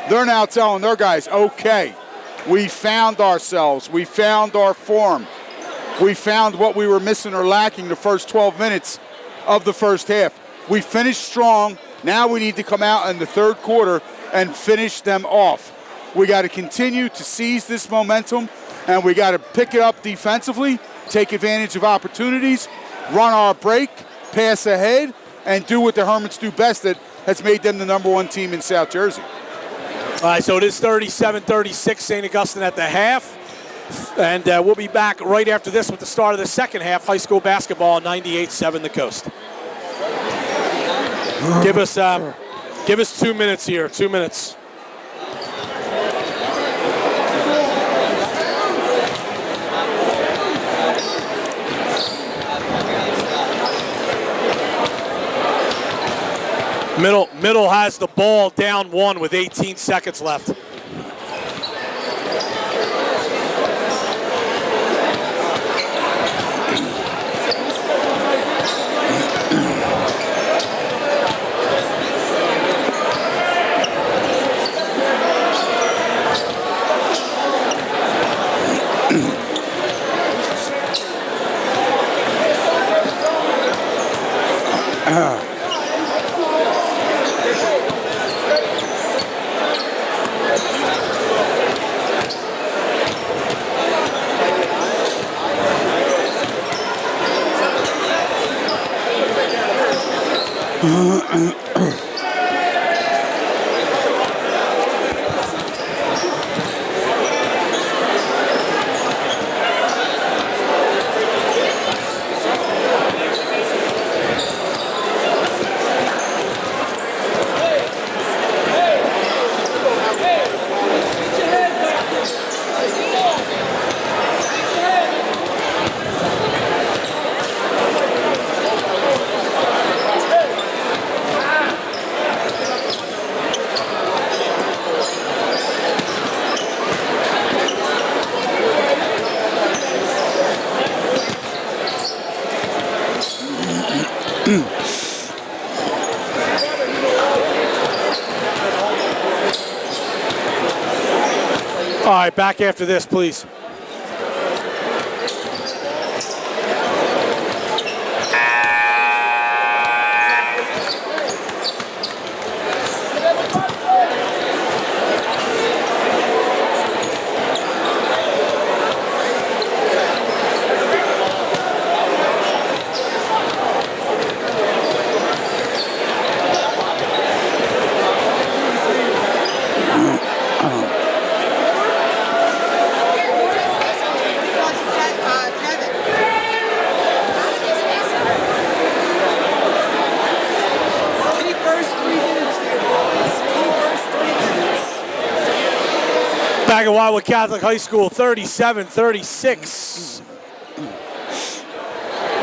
S2: they're now telling their guys, okay, we found ourselves. We found our form. We found what we were missing or lacking the first 12 minutes of the first half. We finished strong. Now we need to come out in the third quarter and finish them off. We got to continue to seize this momentum, and we got to pick it up defensively, take advantage of opportunities, run our break, pass ahead, and do what the Hermits do best that has made them the #1 team in South Jersey.
S1: All right, so it is 37-36, St. Augustine at the half. And we'll be back right after this with the start of the second half, high school basketball, 98-7 the Coast. Give us 2 minutes here, 2 minutes. Middle has the ball down 1 with 18 seconds left. All right, back after this, please. Back at Wildwood Catholic High School, 37-36.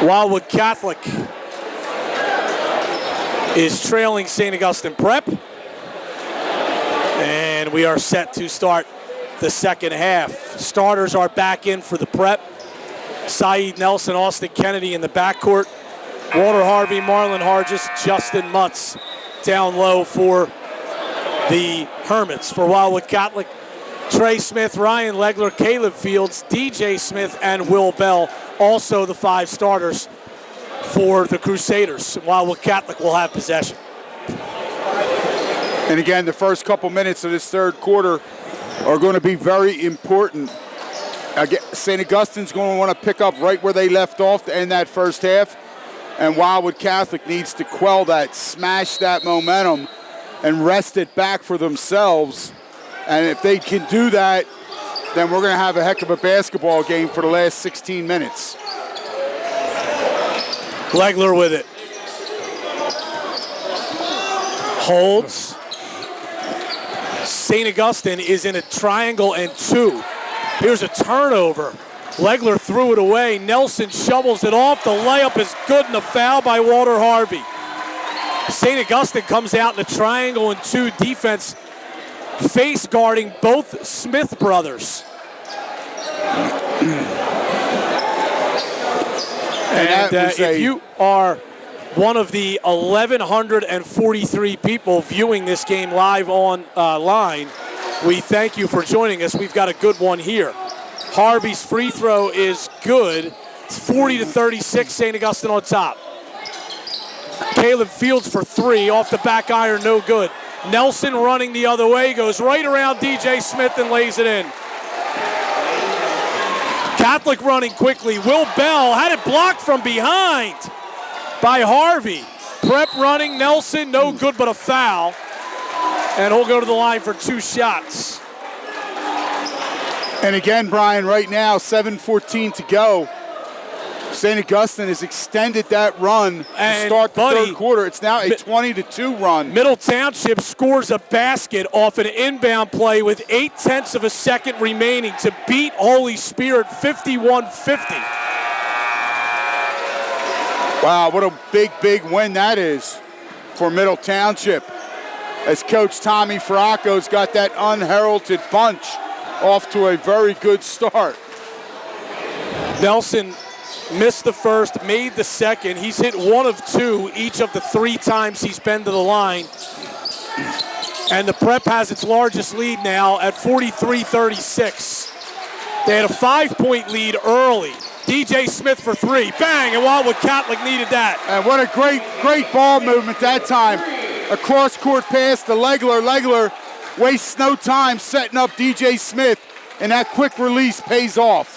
S1: Wildwood Catholic is trailing St. Augustine Prep. And we are set to start the second half. Starters are back in for the Prep. Saeed Nelson, Austin Kennedy in the backcourt. Walter Harvey, Marlon Hargis, Justin Mutz down low for the Hermits. For Wildwood Catholic, Trey Smith, Ryan Legler, Caleb Fields, DJ Smith, and Will Bell, also the 5 starters for the Crusaders. Wildwood Catholic will have possession.
S2: And again, the first couple minutes of this third quarter are going to be very important. St. Augustine's going to want to pick up right where they left off to end that first half, and Wildwood Catholic needs to quell that, smash that momentum, and wrest it back for themselves. And if they can do that, then we're going to have a heck of a basketball game for the last 16 minutes.
S1: Legler with it. Holds. St. Augustine is in a triangle and 2. Here's a turnover. Legler threw it away. Nelson shovels it off. The layup is good and a foul by Walter Harvey. St. Augustine comes out in a triangle and 2 defense, face guarding both Smith brothers. And if you are one of the 1,143 people viewing this game live online, we thank you for joining us. We've got a good one here. Harvey's free throw is good. It's 40-36, St. Augustine on top. Caleb Fields for 3, off the back iron, no good. Nelson running the other way, goes right around DJ Smith and lays it in. Catholic running quickly. Will Bell had it blocked from behind by Harvey. Prep running, Nelson, no good but a foul. And he'll go to the line for 2 shots.
S2: And again, Brian, right now, 7:14 to go. St. Augustine has extended that run to start the third quarter. It's now a 20-2 run.
S1: Middle Township scores a basket off an inbound play with 0.8 of a second remaining to beat Holy Spirit 51-50.
S2: Wow, what a big, big win that is for Middle Township. As Coach Tommy Faracco's got that unheralded bunch off to a very good start.
S1: Nelson missed the first, made the second. He's hit 1 of 2 each of the 3 times he's been to the line. And the Prep has its largest lead now at 43-36. They had a 5-point lead early. DJ Smith for 3, bang, and Wildwood Catholic needed that.
S2: And what a great ball movement that time. A cross-court pass to Legler. Legler wastes no time setting up DJ Smith, and that quick release pays off.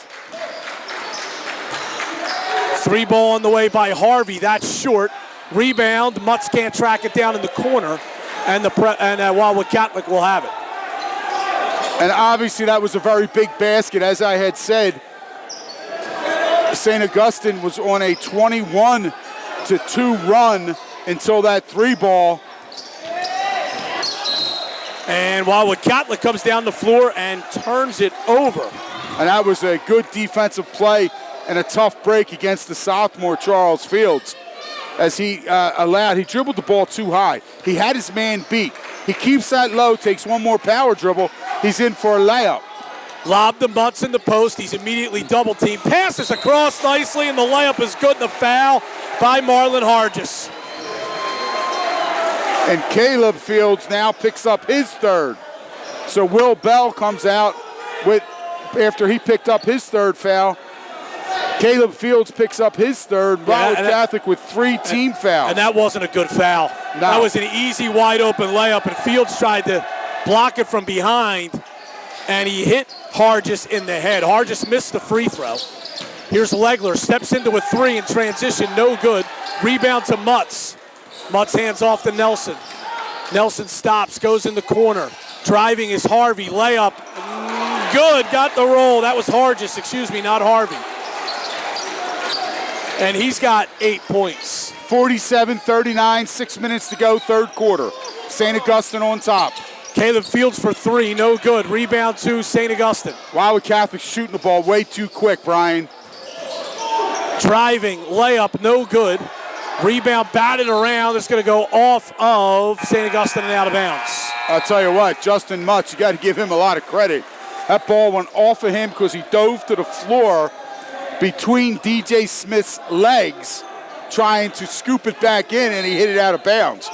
S1: 3 ball on the way by Harvey. That's short. Rebound. Mutz can't track it down in the corner, and Wildwood Catholic will have it.
S2: And obviously that was a very big basket. As I had said, St. Augustine was on a 21-2 run until that 3-ball.
S1: And Wildwood Catholic comes down the floor and turns it over.
S2: And that was a good defensive play and a tough break against the sophomore Charles Fields. As he dribbled the ball too high. He had his man beat. He keeps that low, takes one more power dribble. He's in for a layup.
S1: Lobbed the Mutz in the post. He's immediately double teamed. Passes across nicely, and the layup is good. The foul by Marlon Hargis.
S2: And Caleb Fields now picks up his third. So Will Bell comes out after he picked up his third foul. Caleb Fields picks up his third. Wildwood Catholic with 3 team fouls.
S1: And that wasn't a good foul.
S2: No.
S1: That was an easy, wide open layup, and Fields tried to block it from behind, and he hit Hargis in the head. Hargis missed the free throw. Here's Legler, steps into a 3 in transition, no good. Rebound to Mutz. Mutz hands off to Nelson. Nelson stops, goes in the corner. Driving is Harvey, layup, good, got the roll. That was Hargis, not Harvey. And he's got 8 points.
S2: 47-39, 6 minutes to go, third quarter. St. Augustine on top.
S1: Caleb Fields for 3, no good. Rebound to St. Augustine.
S2: Wildwood Catholic shooting the ball way too quick, Brian.
S1: Driving, layup, no good. Rebound batted around. It's going to go off of St. Augustine and out of bounds.
S2: I'll tell you what, Justin Mutz, you got to give him a lot of credit. That ball went off of him because he dove to the floor between DJ Smith's legs, trying to scoop it back in, and he hit it out of bounds.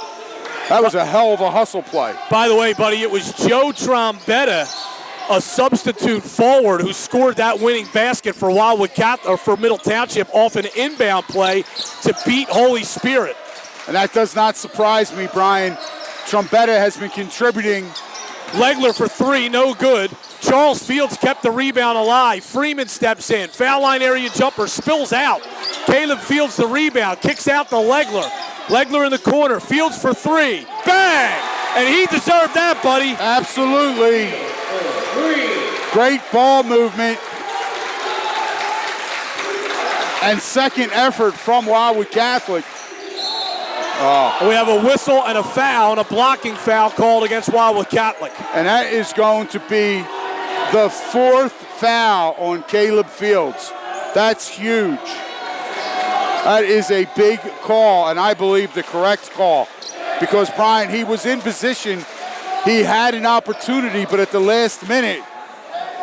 S2: That was a hell of a hustle play.
S1: By the way, buddy, it was Joe Trombetta, a substitute forward, who scored that winning basket for Wildwood Catholic, or for Middle Township, off an inbound play to beat Holy Spirit.
S2: And that does not surprise me, Brian. Trombetta has been contributing.
S1: Legler for 3, no good. Charles Fields kept the rebound alive. Freeman steps in. Foul line area jumper, spills out. Caleb Fields the rebound, kicks out to Legler. Legler in the corner, Fields for 3. Bang! And he deserved that, buddy.
S2: Absolutely. Great ball movement. And second effort from Wildwood Catholic.
S1: We have a whistle and a foul, and a blocking foul called against Wildwood Catholic.
S2: And that is going to be the 4th foul on Caleb Fields. That's huge. That is a big call, and I believe the correct call. Because, Brian, he was in position. He had an opportunity, but at the last minute,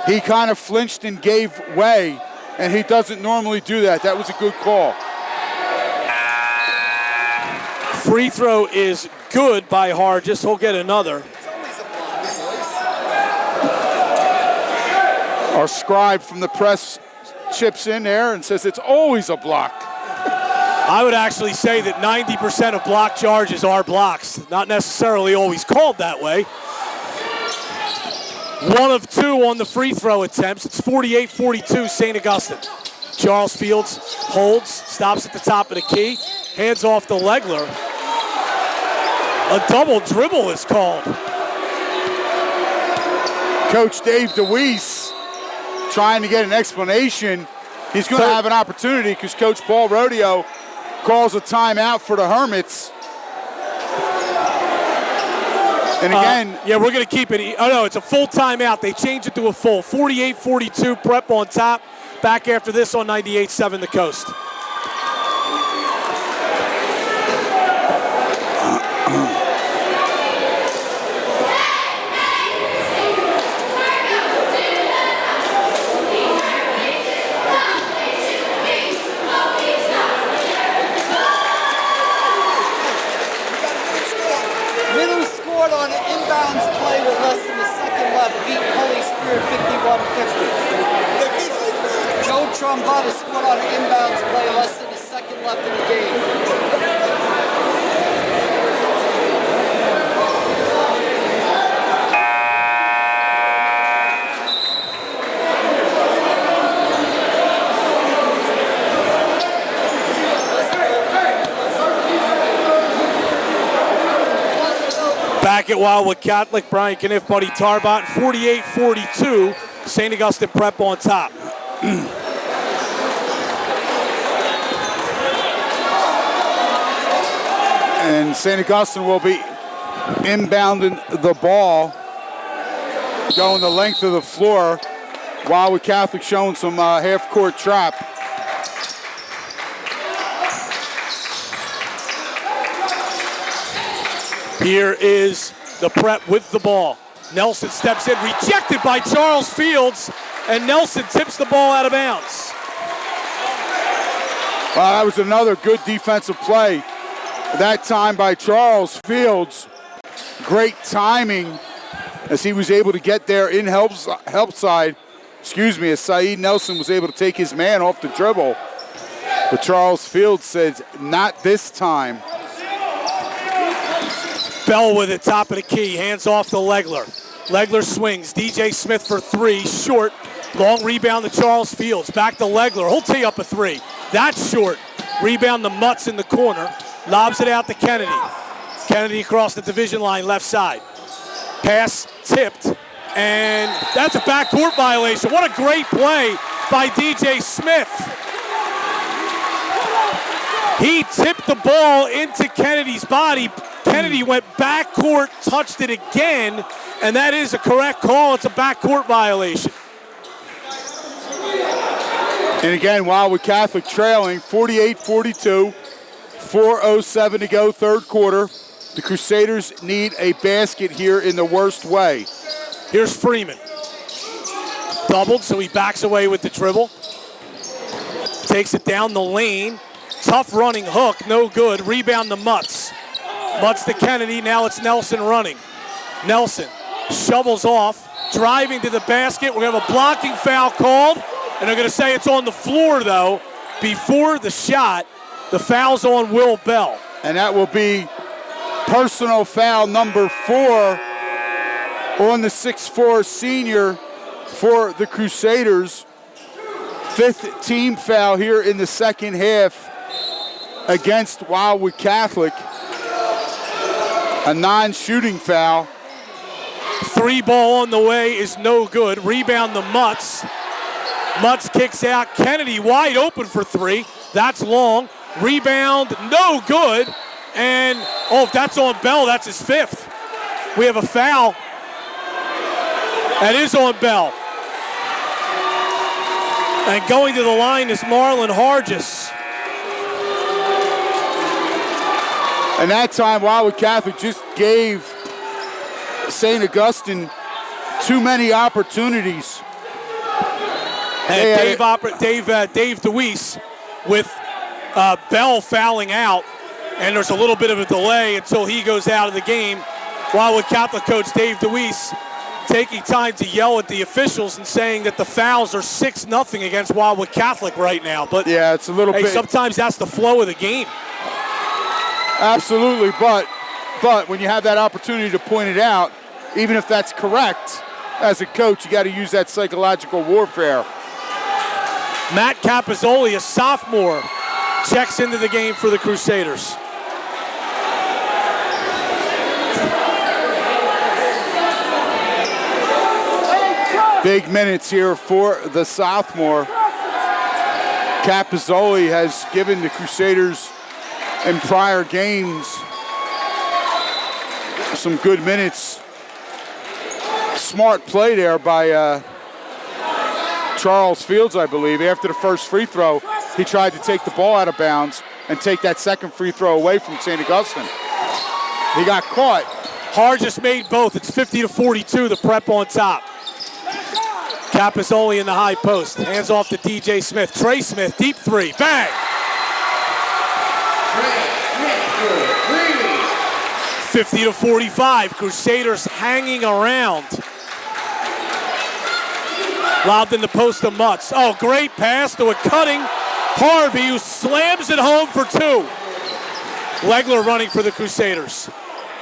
S2: he kind of flinched and gave way, and he doesn't normally do that. That was a good call.
S1: Free throw is good by Hargis. He'll get another.
S2: Our scribe from the press chips in there and says it's always a block.
S1: I would actually say that 90% of block charges are blocks. Not necessarily always called that way. 1 of 2 on the free throw attempts. It's 48-42 St. Augustine. Charles Fields holds, stops at the top of the key, hands off to Legler. A double dribble is called.
S2: Coach Dave DeWeese trying to get an explanation. He's going to have an opportunity because Coach Paul Rodeo calls a timeout for the Hermits. And again,
S1: yeah, we're going to keep it. Oh, no, it's a full timeout. They changed it to a full. 48-42, Prep on top. Back after this on 98.7 The Coast.
S5: On an inbounds play with less than a second left, beat Holy Spirit 51-50. Joe Trombetta scored on an inbounds play less than a second left in the game.
S1: Back at Wildwood Catholic, Brian Kniff, Buddy Tarbot, 48-42, St. Augustine Prep on top.
S2: And St. Augustine will be inbounding the ball, going the length of the floor. Wildwood Catholic showing some half-court trap.
S1: Here is the Prep with the ball. Nelson steps in, rejected by Charles Fields, and Nelson tips the ball out of bounds.
S2: Well, that was another good defensive play. That time by Charles Fields. Great timing as he was able to get there in help side. As Saeed Nelson was able to take his man off the dribble. But Charles Fields says, not this time.
S1: Bell with it, top of the key, hands off to Legler. Legler swings, DJ Smith for three, short. Long rebound to Charles Fields, back to Legler, he'll tee up a three. That's short. Rebound to Mutz in the corner, lobs it out to Kennedy. Kennedy across the division line, left side. Pass tipped, and that's a backcourt violation. What a great play by DJ Smith. He tipped the ball into Kennedy's body. Kennedy went backcourt, touched it again, and that is a correct call. It's a backcourt violation.
S2: And again, Wildwood Catholic trailing 48-42, 4:07 to go, third quarter. The Crusaders need a basket here in the worst way.
S1: Here's Freeman. Doubled, so he backs away with the dribble. Takes it down the lane. Tough running hook, no good. Rebound to Mutz. Mutz to Kennedy, now it's Nelson running. Nelson shovels off, driving to the basket. We're gonna have a blocking foul called, and they're gonna say it's on the floor though. Before the shot, the foul's on Will Bell.
S2: And that will be personal foul number 4 on the 6'4" senior for the Crusaders. 5th team foul here in the second half against Wildwood Catholic. A non-shooting foul.
S1: 3 ball on the way is no good. Rebound to Mutz. Mutz kicks out. Kennedy wide open for 3. That's long. Rebound, no good. And, if that's on Bell, that's his 5th. We have a foul. That is on Bell. And going to the line is Marlon Hargis.
S2: And that time, Wildwood Catholic just gave St. Augustine too many opportunities.
S1: And Dave DeWeese with Bell fouling out, and there's a little bit of a delay until he goes out of the game. Wildwood Catholic coach Dave DeWeese taking time to yell at the officials and saying that the fouls are 6-0 against Wildwood Catholic right now. But
S2: yeah, it's a little bit.
S1: Sometimes that's the flow of the game.
S2: Absolutely, but when you have that opportunity to point it out, even if that's correct, as a coach, you got to use that psychological warfare.
S1: Matt Capizzoli, a sophomore, checks into the game for the Crusaders.
S2: Big minutes here for the sophomore. Capizzoli has given the Crusaders in prior games some good minutes. Smart play there by Charles Fields, I believe. After the first free throw, he tried to take the ball out of bounds and take that second free throw away from St. Augustine. He got caught.
S1: Hargis made both. It's 50-42, the Prep on top. Capizzoli in the high post. Hands off to DJ Smith. Trey Smith, deep 3. Bang! 50-45. Crusaders hanging around. Lobbed in the post to Mutz. Oh, great pass to a cutting Harvey, who slams it home for 2. Legler running for the Crusaders.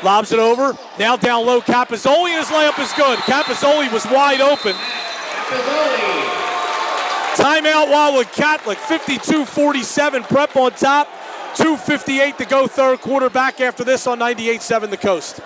S1: Lobs it over. Now down low, Capizzoli, and his layup is good. Capizzoli was wide open. Timeout Wildwood Catholic, 52-47, Prep on top. 2:58 to go, third quarter. Back after this on 98.7 The Coast.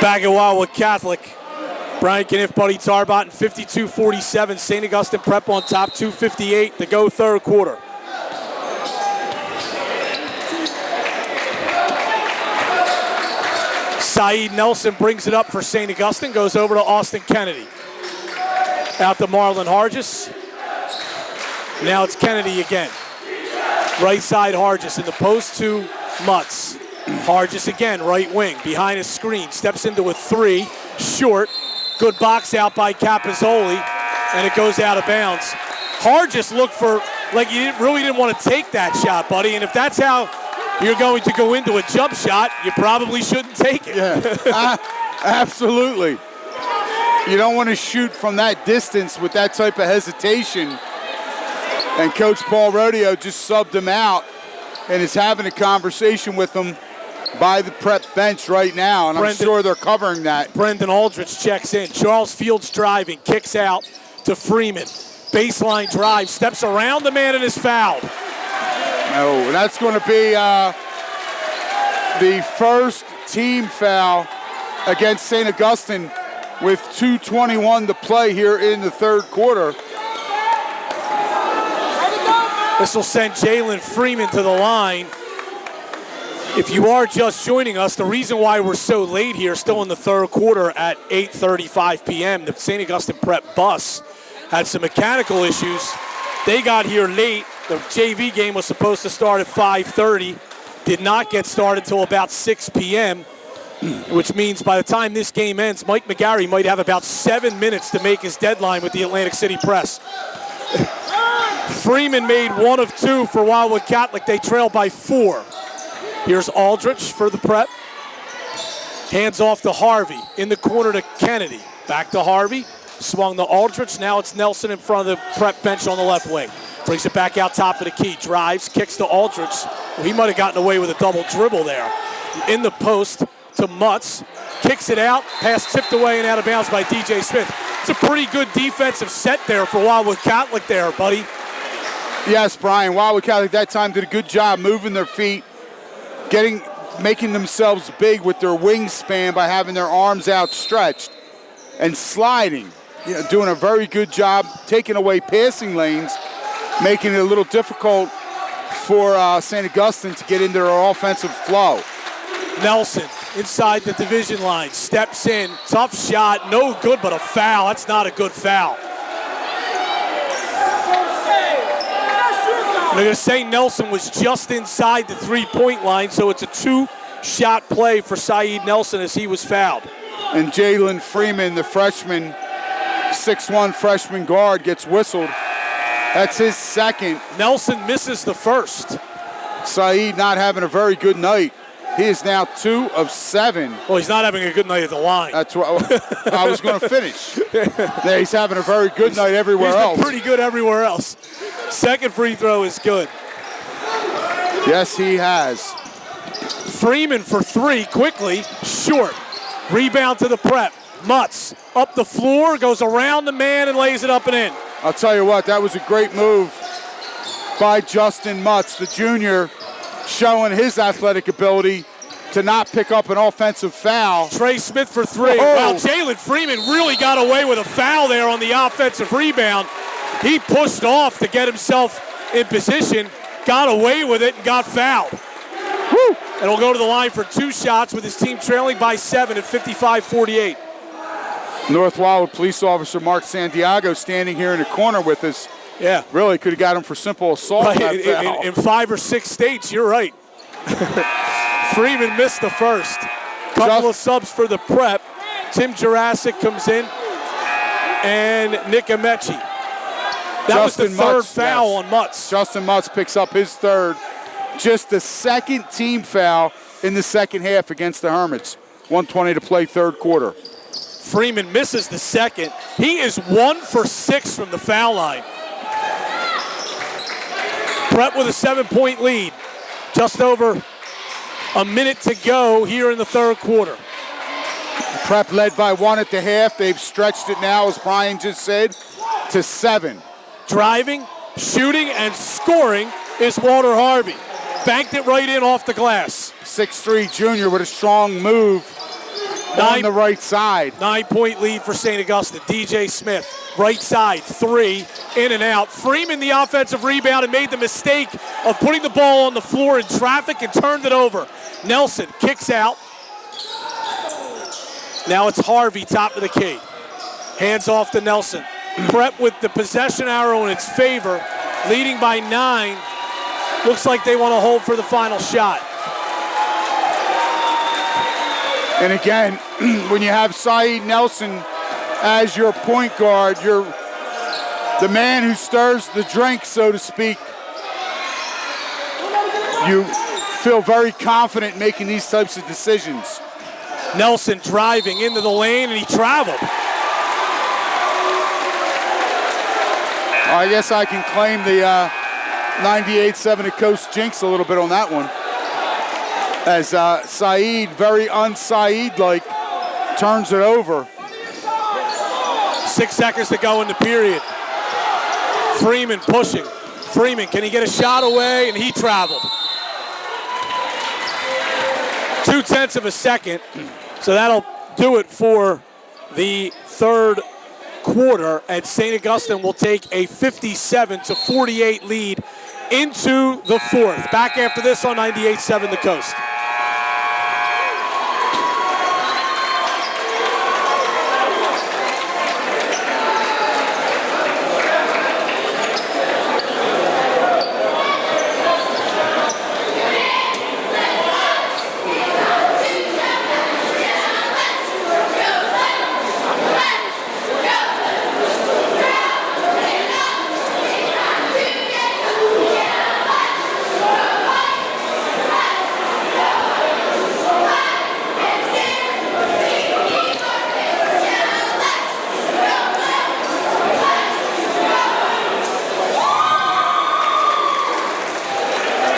S1: Back at Wildwood Catholic. Brian Kniff, Buddy Tarbot, and 52-47. St. Augustine Prep on top, 2:58 to go third quarter. Saeed Nelson brings it up for St. Augustine, goes over to Austin Kennedy. Out to Marlon Hargis. Now it's Kennedy again. Right side Hargis in the post to Mutz. Hargis again, right wing, behind his screen. Steps into a three, short. Good box out by Capozzoli, and it goes out of bounds. Hargis looked for, like he really didn't want to take that shot, buddy. And if that's how you're going to go into a jump shot, you probably shouldn't take it.
S2: Yeah, absolutely. You don't want to shoot from that distance with that type of hesitation. And Coach Paul Rodeo just subbed him out and is having a conversation with him by the prep bench right now, and I'm sure they're covering that.
S1: Brendan Aldrich checks in. Charles Fields driving, kicks out to Freeman. Baseline drive, steps around the man and is fouled.
S2: Oh, that's going to be the first team foul against St. Augustine with 2:21 to play here in the third quarter.
S1: This will send Jalen Freeman to the line. If you are just joining us, the reason why we're so late here, still in the third quarter at 8:35 p.m., the St. Augustine Prep bus had some mechanical issues. They got here late. The JV game was supposed to start at 5:30. Did not get started till about 6 p.m., which means by the time this game ends, Mike McGarry might have about 7 minutes to make his deadline with the Atlantic City Press. Freeman made one of two for Wildwood Catholic. They trail by 4. Here's Aldrich for the Prep. Hands off to Harvey. In the corner to Kennedy. Back to Harvey. Swung to Aldrich. Now it's Nelson in front of the Prep bench on the left wing. Brings it back out top of the key. Drives. Kicks to Aldrich. Well, he might have gotten away with a double dribble there. In the post to Mutz. Kicks it out. Pass tipped away and out of bounds by DJ Smith. It's a pretty good defensive set there for Wildwood Catholic there, buddy.
S2: Yes, Brian. Wildwood Catholic that time did a good job moving their feet, making themselves big with their wingspan by having their arms outstretched and sliding. Doing a very good job taking away passing lanes, making it a little difficult for St. Augustine to get into their offensive flow.
S1: Nelson inside the division line, steps in, tough shot, no good, but a foul. That's not a good foul. I'm going to say Nelson was just inside the three-point line, so it's a 2-shot play for Saeed Nelson as he was fouled.
S2: And Jalen Freeman, the freshman, 6'1" freshman guard, gets whistled. That's his second.
S1: Nelson misses the first.
S2: Saeed not having a very good night. He is now 2 of 7.
S1: Well, he's not having a good night at the line.
S2: That's what I was going to finish. Yeah, he's having a very good night everywhere else.
S1: He's been pretty good everywhere else. Second free throw is good.
S2: Yes, he has.
S1: Freeman for 3, quickly, short. Rebound to the Prep. Mutz up the floor, goes around the man and lays it up and in.
S2: I'll tell you what, that was a great move by Justin Mutz, the junior, showing his athletic ability to not pick up an offensive foul.
S1: Trey Smith for 3.
S2: Whoa.
S1: Wow, Jalen Freeman really got away with a foul there on the offensive rebound. He pushed off to get himself in position, got away with it, and got fouled.
S2: Woo.
S1: And he'll go to the line for 2 shots with his team trailing by 7 at 55-48.
S2: North Wildwood police officer Mark Santiago standing here in the corner with us.
S1: Yeah.
S2: Really could have got him for simple assault.
S1: Right. In 5 or 6 states, you're right. Freeman missed the first. Couple of subs for the Prep. Tim Jurassic comes in, and Nick Amechi. That was the third foul on Mutz.
S2: Justin Mutz picks up his third. Just the second team foul in the second half against the Hermits. 1:20 to play third quarter.
S1: Freeman misses the second. He is 1 for 6 from the foul line. Prep with a 7-point lead. Just over a minute to go here in the third quarter.
S2: Prep led by 1 at the half. They've stretched it now, as Brian just said, to 7.
S1: Driving, shooting, and scoring is Walter Harvey. Banked it right in off the glass.
S2: 6'3" junior with a strong move on the right side.
S1: 9-point lead for St. Augustine. DJ Smith, right side, 3, in and out. Freeman, the offensive rebound, and made the mistake of putting the ball on the floor in traffic and turned it over. Nelson kicks out. Now it's Harvey, top of the key. Hands off to Nelson. Prep with the possession arrow in its favor, leading by 9. Looks like they want to hold for the final shot.
S2: And again, when you have Saeed Nelson as your point guard, you're the man who stirs the drink, so to speak. You feel very confident making these types of decisions.
S1: Nelson driving into the lane, and he traveled.
S2: I guess I can claim the 98-7 at Coast jinx a little bit on that one. As Saeed, very un-Saeed-like, turns it over.
S1: 6 seconds to go in the period. Freeman pushing. Freeman, can he get a shot away? And he traveled. 0.2 of a second. So that'll do it for the third quarter. And St. Augustine will take a 57-48 lead into the fourth. Back after this on 98.7 The Coast.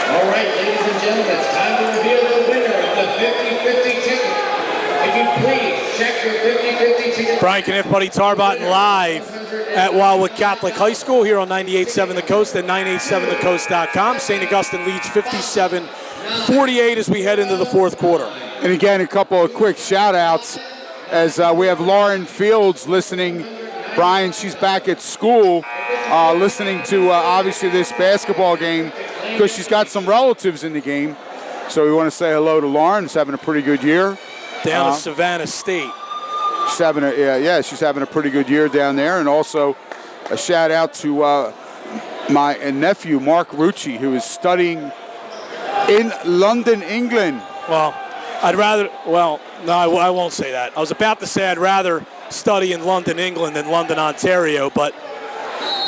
S3: All right, ladies and gentlemen, it's time to reveal the winner of the 50-50 ticket. If you please check your 50-50 ticket.
S1: Brian Kniff, Buddy Tarbotton live at Wildwood Catholic High School here on 98.7 The Coast and 987thecoast.com. St. Augustine leads 57-48 as we head into the fourth quarter.
S2: And again, a couple of quick shout-outs as we have Lauren Fields listening. Brian, she's back at school listening to obviously this basketball game because she's got some relatives in the game. So we want to say hello to Lauren. She's having a pretty good year.
S1: Down at Savannah State.
S2: She's having she's having a pretty good year down there. And also a shout-out to my nephew, Mark Rucci, who is studying in London, England.
S1: Well, no, I won't say that. I was about to say I'd rather study in London, England than London, Ontario, but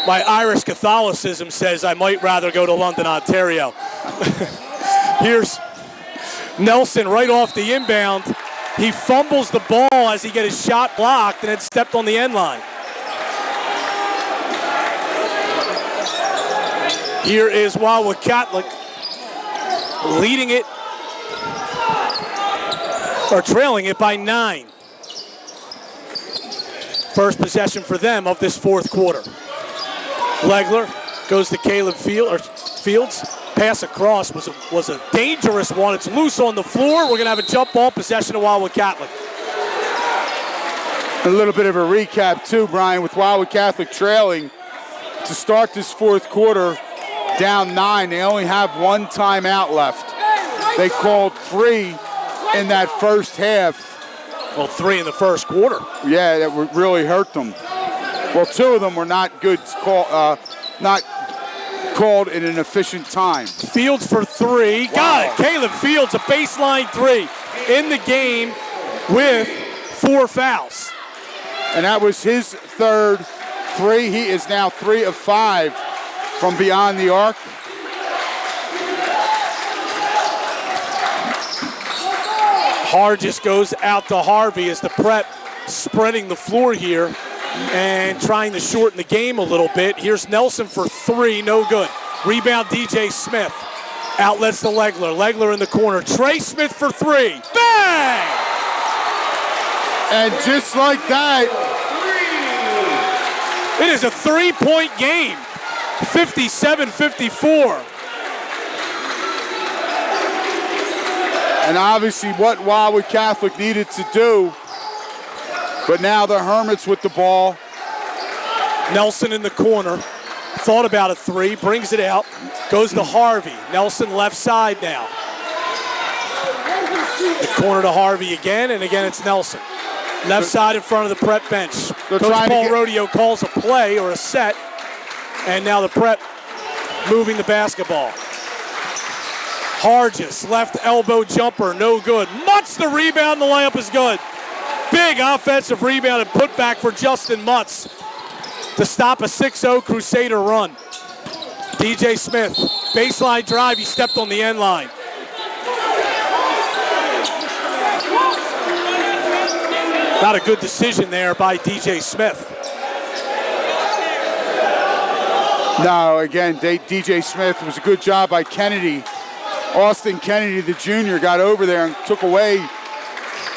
S1: my Irish Catholicism says I might rather go to London, Ontario. Here's Nelson right off the inbound. He fumbles the ball as he gets his shot blocked and then stepped on the end line. Here is Wildwood Catholic leading it, or trailing it by 9. First possession for them of this fourth quarter. Legler goes to Caleb Fields. Pass across was a dangerous one. It's loose on the floor. We're going to have a jump ball possession of Wildwood Catholic.
S2: A little bit of a recap too, Brian, with Wildwood Catholic trailing to start this fourth quarter down 9. They only have one timeout left. They called 3 in that first half.
S1: Well, 3 in the first quarter.
S2: Yeah, that would really hurt them. Well, 2 of them were not good, not called in an efficient time.
S1: Fields for 3.
S2: Wow.
S1: Got it. Caleb Fields, a baseline 3 in the game with 4 fouls.
S2: And that was his third 3. He is now 3 of 5 from beyond the arc.
S1: Hargis goes out to Harvey as the prep spreading the floor here and trying to shorten the game a little bit. Here's Nelson for 3, no good. Rebound DJ Smith. Outlets to Legler. Legler in the corner. Trey Smith for 3. Bang!
S2: And just like that,
S1: it is a 3-point game. 57-54.
S2: and obviously what Wildwood Catholic needed to do But now the Hermits with the ball.
S1: Nelson in the corner. Thought about a three, brings it out, goes to Harvey. Nelson left side now. The corner to Harvey again, and again it's Nelson. Left side in front of the Prep bench. Coach Paul Rodeo calls a play or a set, and now the Prep moving the basketball. Hargis, left elbow jumper, no good. Mutz the rebound, the layup is good. Big offensive rebound and put back for Justin Mutz to stop a 6-0 Crusader run. DJ Smith, baseline drive, he stepped on the end line. Not a good decision there by DJ Smith.
S2: No, again, DJ Smith, was a good job by Kennedy. Austin Kennedy, the junior, got over there and took away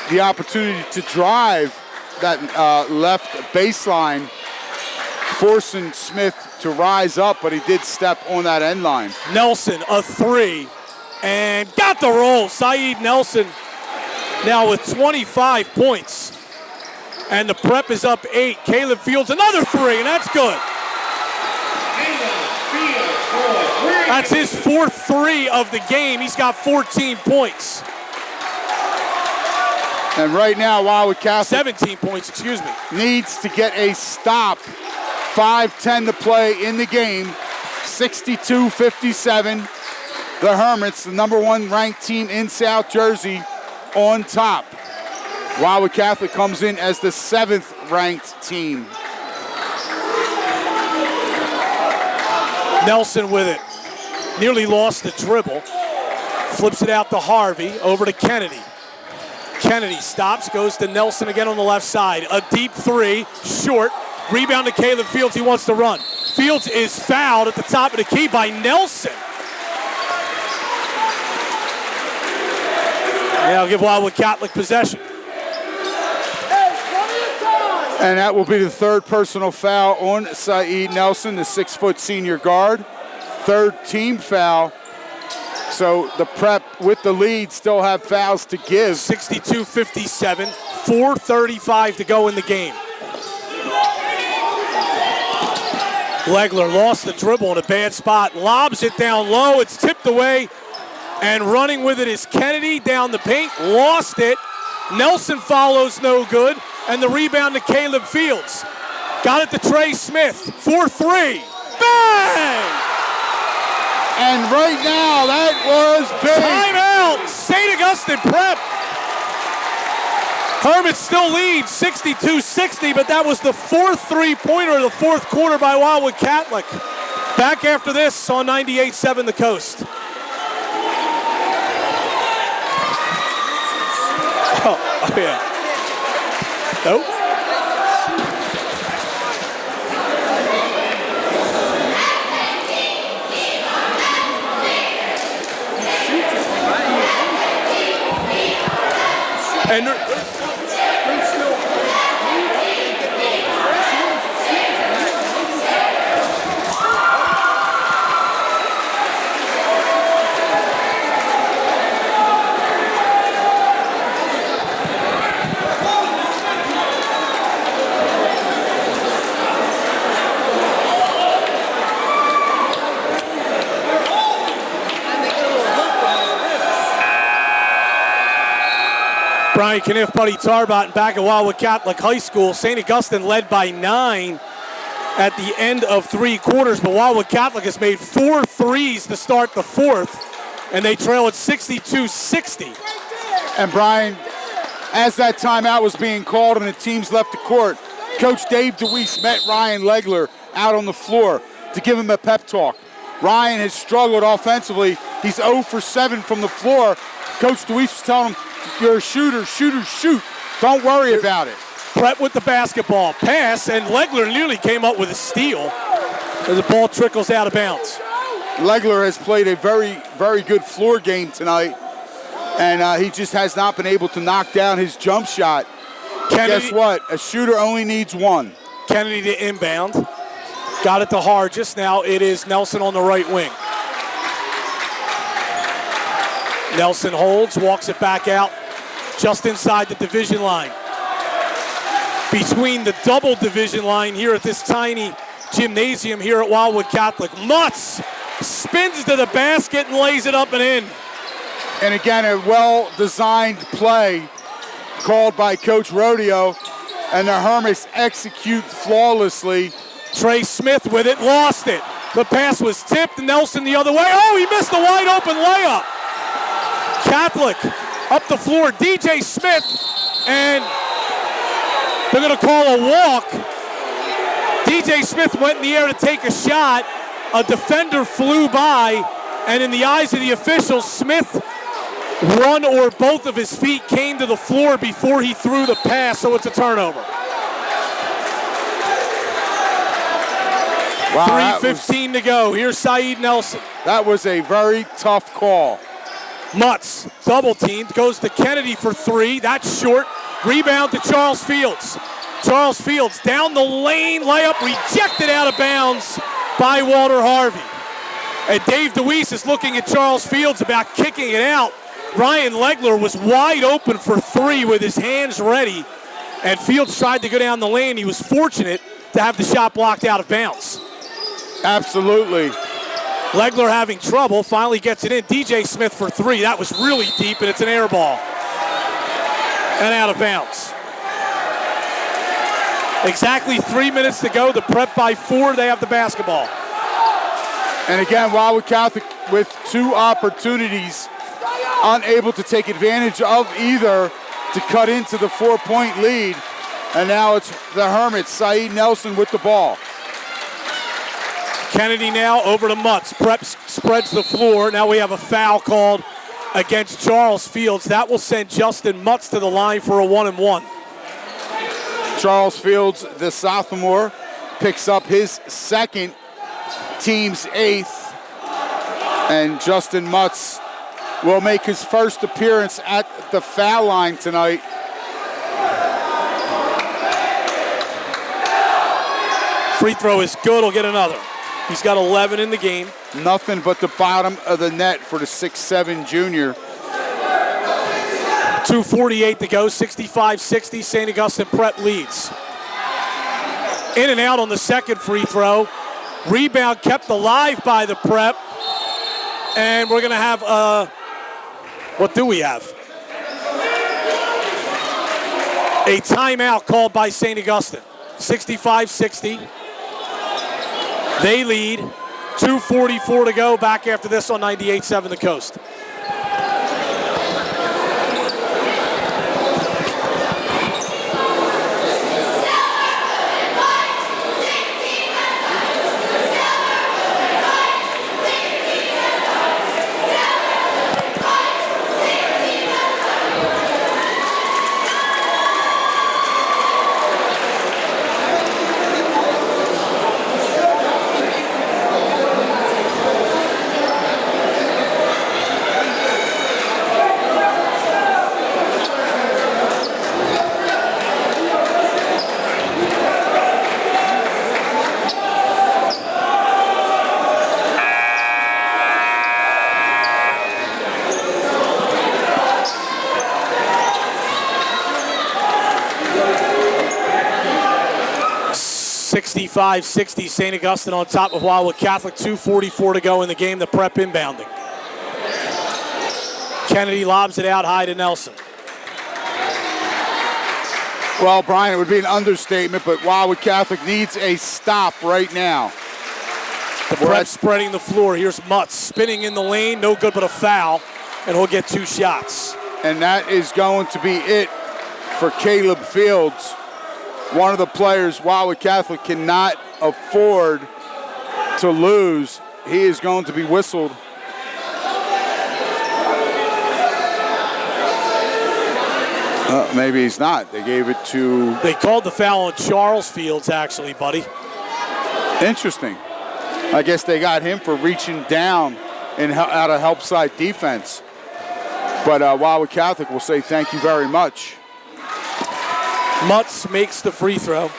S2: the opportunity to drive that left baseline, forcing Smith to rise up, but he did step on that end line.
S1: Nelson, a three, and got the roll. Saeed Nelson now with 25 points. And the Prep is up 8. Caleb Fields, another three, and that's good. That's his fourth three of the game. He's got 14 points.
S2: And right now, Wildwood Catholic
S1: 17 points, excuse me.
S2: needs to get a stop. 5:10 to play in the game. 62-57. The Hermits, the number one ranked team in South Jersey, on top. Wildwood Catholic comes in as the 7th ranked team.
S1: Nelson with it. Nearly lost the dribble. Flips it out to Harvey, over to Kennedy. Kennedy stops, goes to Nelson again on the left side. A deep three, short. Rebound to Caleb Fields, he wants to run. Fields is fouled at the top of the key by Nelson. Yeah, I'll give Wildwood Catholic possession.
S2: And that will be the third personal foul on Saeed Nelson, the 6-foot senior guard. Third team foul. So the Prep with the lead still have fouls to give.
S1: 62-57, 4:35 to go in the game. Legler lost the dribble in a bad spot, lobs it down low, it's tipped away, and running with it is Kennedy down the paint, lost it. Nelson follows, no good, and the rebound to Caleb Fields. Got it to Trey Smith, 4-3, bang!
S2: And right now, that was big.
S1: Timeout, St. Augustine Prep. Hermits still lead 62-60, but that was the fourth three-pointer of the fourth quarter by Wildwood Catholic. Back after this on 98.7 The Coast. Oh yeah. Nope. And Brian Kniff, Buddy Tarbot back at Wildwood Catholic High School. St. Augustine led by 9 at the end of 3 quarters, but Wildwood Catholic has made 4 threes to start the fourth, and they trail at 62-60.
S2: And Brian, as that timeout was being called and the teams left the court, Coach Dave DeWeese met Ryan Legler out on the floor to give him a pep talk. Ryan has struggled offensively. He's 0 for 7 from the floor. Coach DeWeese was telling him, you're a shooter, shoot. Don't worry about it.
S1: Prep with the basketball. Pass, and Legler nearly came up with a steal as the ball trickles out of bounds.
S2: Legler has played a very, very good floor game tonight, and he just has not been able to knock down his jump shot. Kennedy, guess what? A shooter only needs one.
S1: Kennedy to inbound. Got it to Hargis. Now it is Nelson on the right wing. Nelson holds, walks it back out, just inside the division line. between the double division line here at this tiny gymnasium here at Wildwood Catholic. Mutz spins to the basket and lays it up and in.
S2: And again, a well-designed play called by Coach Rodeo, and the Hermits execute flawlessly.
S1: Trey Smith with it, lost it. The pass was tipped, Nelson the other way. Oh, he missed the wide open layup. Catholic up the floor, DJ Smith, and they're gonna call a walk. DJ Smith went in the air to take a shot. A defender flew by, and in the eyes of the officials, Smith, one or both of his feet came to the floor before he threw the pass, so it's a turnover.
S2: Wow,
S1: 3:15 to go. Here's Saeed Nelson.
S2: That was a very tough call.
S1: Mutz, double teamed, goes to Kennedy for three. That's short. Rebound to Charles Fields. Charles Fields down the lane, layup rejected out of bounds by Walter Harvey. And Dave DeWeese is looking at Charles Fields about kicking it out. Ryan Legler was wide open for three with his hands ready, and Fields tried to go down the lane. He was fortunate to have the shot blocked out of bounds.
S2: Absolutely.
S1: Legler having trouble, finally gets it in. DJ Smith for three. That was really deep, and it's an air ball. And out of bounds. Exactly 3 minutes to go. The Prep by 4. They have the basketball.
S2: And again, Wildwood Catholic with two opportunities, unable to take advantage of either to cut into the 4-point lead. And now it's the Hermits, Saeed Nelson with the ball.
S1: Kennedy now over to Mutz. Prep spreads the floor. Now we have a foul called against Charles Fields. That will send Justin Mutz to the line for a 1-and-1.
S2: Charles Fields, the sophomore, picks up his second, team's 8th. And Justin Mutz will make his first appearance at the foul line tonight.
S1: Free throw is good. He'll get another. He's got 11 in the game.
S2: Nothing but the bottom of the net for the 6'7" junior.
S1: 2:48 to go, 65-60, St. Augustine Prep leads. In and out on the second free throw. Rebound kept alive by the Prep. And we're gonna have, what do we have? A timeout called by St. Augustine. 65-60. They lead. 2:44 to go. Back after this on 98.7 The Coast. (65-60) St. Augustine on top of Wildwood Catholic. 2:44 to go in the game. The Prep inbounding. Kennedy lobs it out high to Nelson.
S2: Well, Brian, it would be an understatement, but Wildwood Catholic needs a stop right now.
S1: The Prep spreading the floor. Here's Mutz spinning in the lane. No good but a foul, and he'll get 2 shots.
S2: And that is going to be it for Caleb Fields. One of the players Wildwood Catholic cannot afford to lose. He is going to be whistled. Maybe he's not. They gave it to...
S1: They called the foul on Charles Fields, actually, buddy.
S2: Interesting. I guess they got him for reaching down and out of help side defense. But Wildwood Catholic will say thank you very much.
S1: Mutz makes the free throw.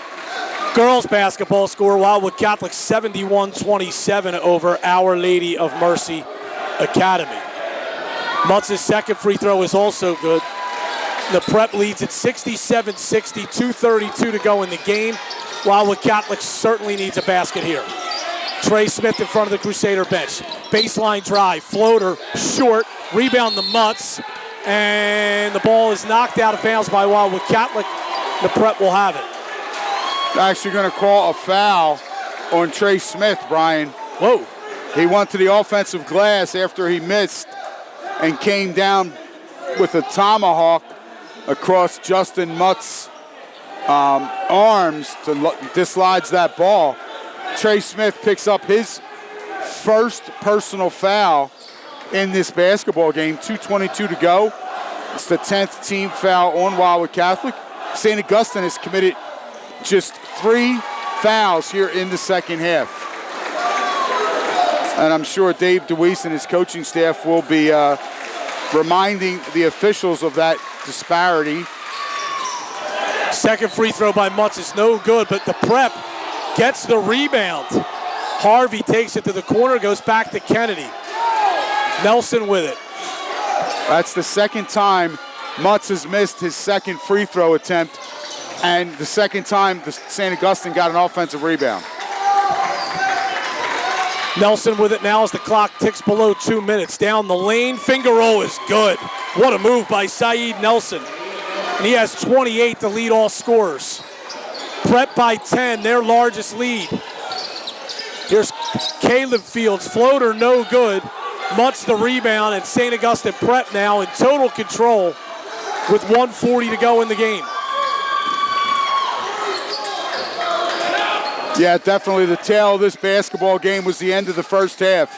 S1: Girls basketball score, Wildwood Catholic 71-27 over Our Lady of Mercy Academy. Mutz's second free throw is also good. The Prep leads at 67-60, 2:32 to go in the game. Wildwood Catholic certainly needs a basket here. Trey Smith in front of the Crusader bench. Baseline drive, floater, short, rebound the Mutts, and the ball is knocked out of bounds by Wildwood Catholic. The Prep will have it.
S2: Actually going to call a foul on Trey Smith, Brian.
S1: Whoa.
S2: He went to the offensive glass after he missed and came down with a tomahawk across Justin Mutt's arms to dislodge that ball. Trey Smith picks up his first personal foul in this basketball game. 2:22 to go. It's the 10th team foul on Wildwood Catholic. St. Augustine has committed just 3 fouls here in the second half. And I'm sure Dave DeWeese and his coaching staff will be reminding the officials of that disparity.
S1: Second free throw by Mutts is no good, but the Prep gets the rebound. Harvey takes it to the corner, goes back to Kennedy. Nelson with it.
S2: That's the second time Mutts has missed his second free throw attempt, and the second time the St. Augustine got an offensive rebound.
S1: Nelson with it now as the clock ticks below 2 minutes. Down the lane, finger roll is good. What a move by Saeed Nelson. And he has 28 to lead all scorers. Prep by 10, their largest lead. Here's Caleb Fields, floater no good. Mutts the rebound, and St. Augustine Prep now in total control with 1:40 to go in the game.
S2: Yeah, definitely the tail of this basketball game was the end of the first half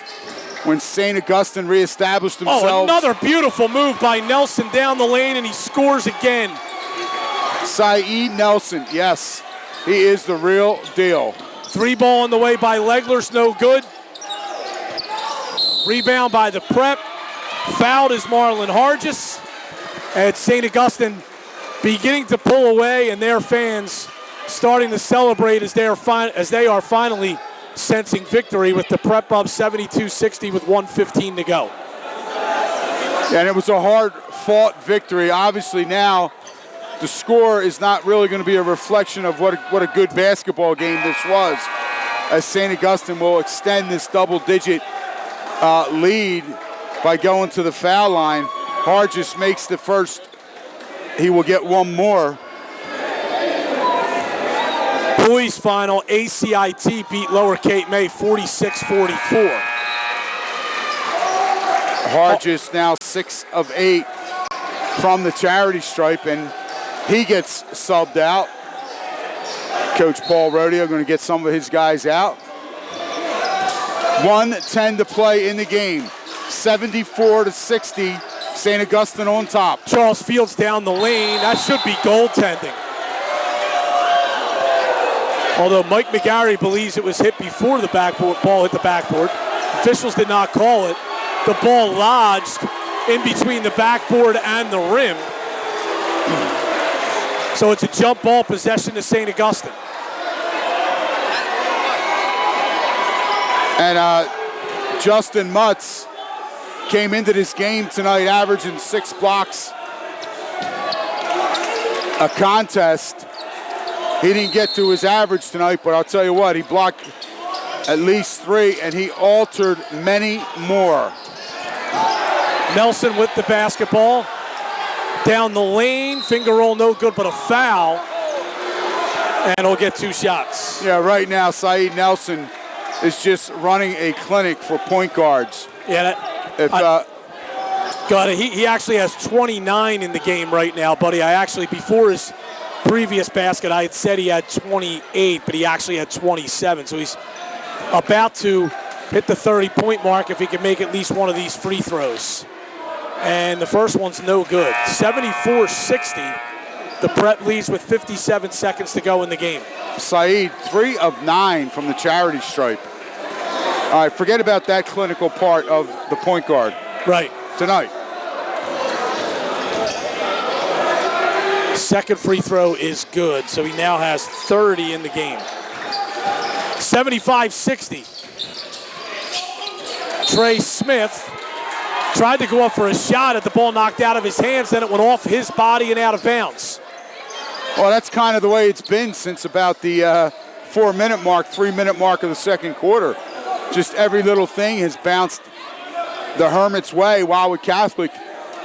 S2: when St. Augustine reestablished themselves.
S1: Oh, another beautiful move by Nelson down the lane, and he scores again.
S2: Saeed Nelson, yes, he is the real deal.
S1: 3 ball on the way by Legler's no good. Rebound by the Prep. Fouled is Marlon Hargis. And St. Augustine beginning to pull away, and their fans starting to celebrate as they are finally sensing victory with the Prep up 72-60 with 1:15 to go.
S2: And it was a hard-fought victory. Obviously now the score is not really going to be a reflection of what a good basketball game this was, as St. Augustine will extend this double-digit lead by going to the foul line. Hargis makes the first. He will get one more.
S1: Boys final, ACIT beat Lower Cape May 46-44.
S2: Hargis now 6 of 8 from the charity stripe, and he gets subbed out. Coach Paul Rodeo going to get some of his guys out. 1:10 to play in the game. 74-60, St. Augustine on top.
S1: Charles Fields down the lane. That should be goaltending. Although Mike McGarry believes it was hit before the backboard, ball hit the backboard. Officials did not call it. The ball lodged in between the backboard and the rim. So it's a jump ball possession to St. Augustine.
S2: And Justin Mutts came into this game tonight averaging 6 blocks a contest. He didn't get to his average tonight, but I'll tell you what, he blocked at least 3, and he altered many more.
S1: Nelson with the basketball. Down the lane, finger roll no good, but a foul. And he'll get 2 shots.
S2: Yeah, right now, Saeed Nelson is just running a clinic for point guards.
S1: Yeah, he actually has 29 in the game right now, buddy. Before his previous basket, I had said he had 28, but he actually had 27. So he's about to hit the 30-point mark if he can make at least one of these free throws. And the first one's no good. 74-60. The Prep leads with 57 seconds to go in the game.
S2: Saeed, 3 of 9 from the charity stripe. All right, forget about that clinical part of the point guard.
S1: Right.
S2: Tonight.
S1: Second free throw is good, so he now has 30 in the game. 75-60. Trey Smith Tried to go up for a shot at the ball knocked out of his hands, then it went off his body and out of bounds.
S2: Well, that's kind of the way it's been since about the 4-minute mark, 3-minute mark of the second quarter. Just every little thing has bounced the Hermit's way. Wildwood Catholic,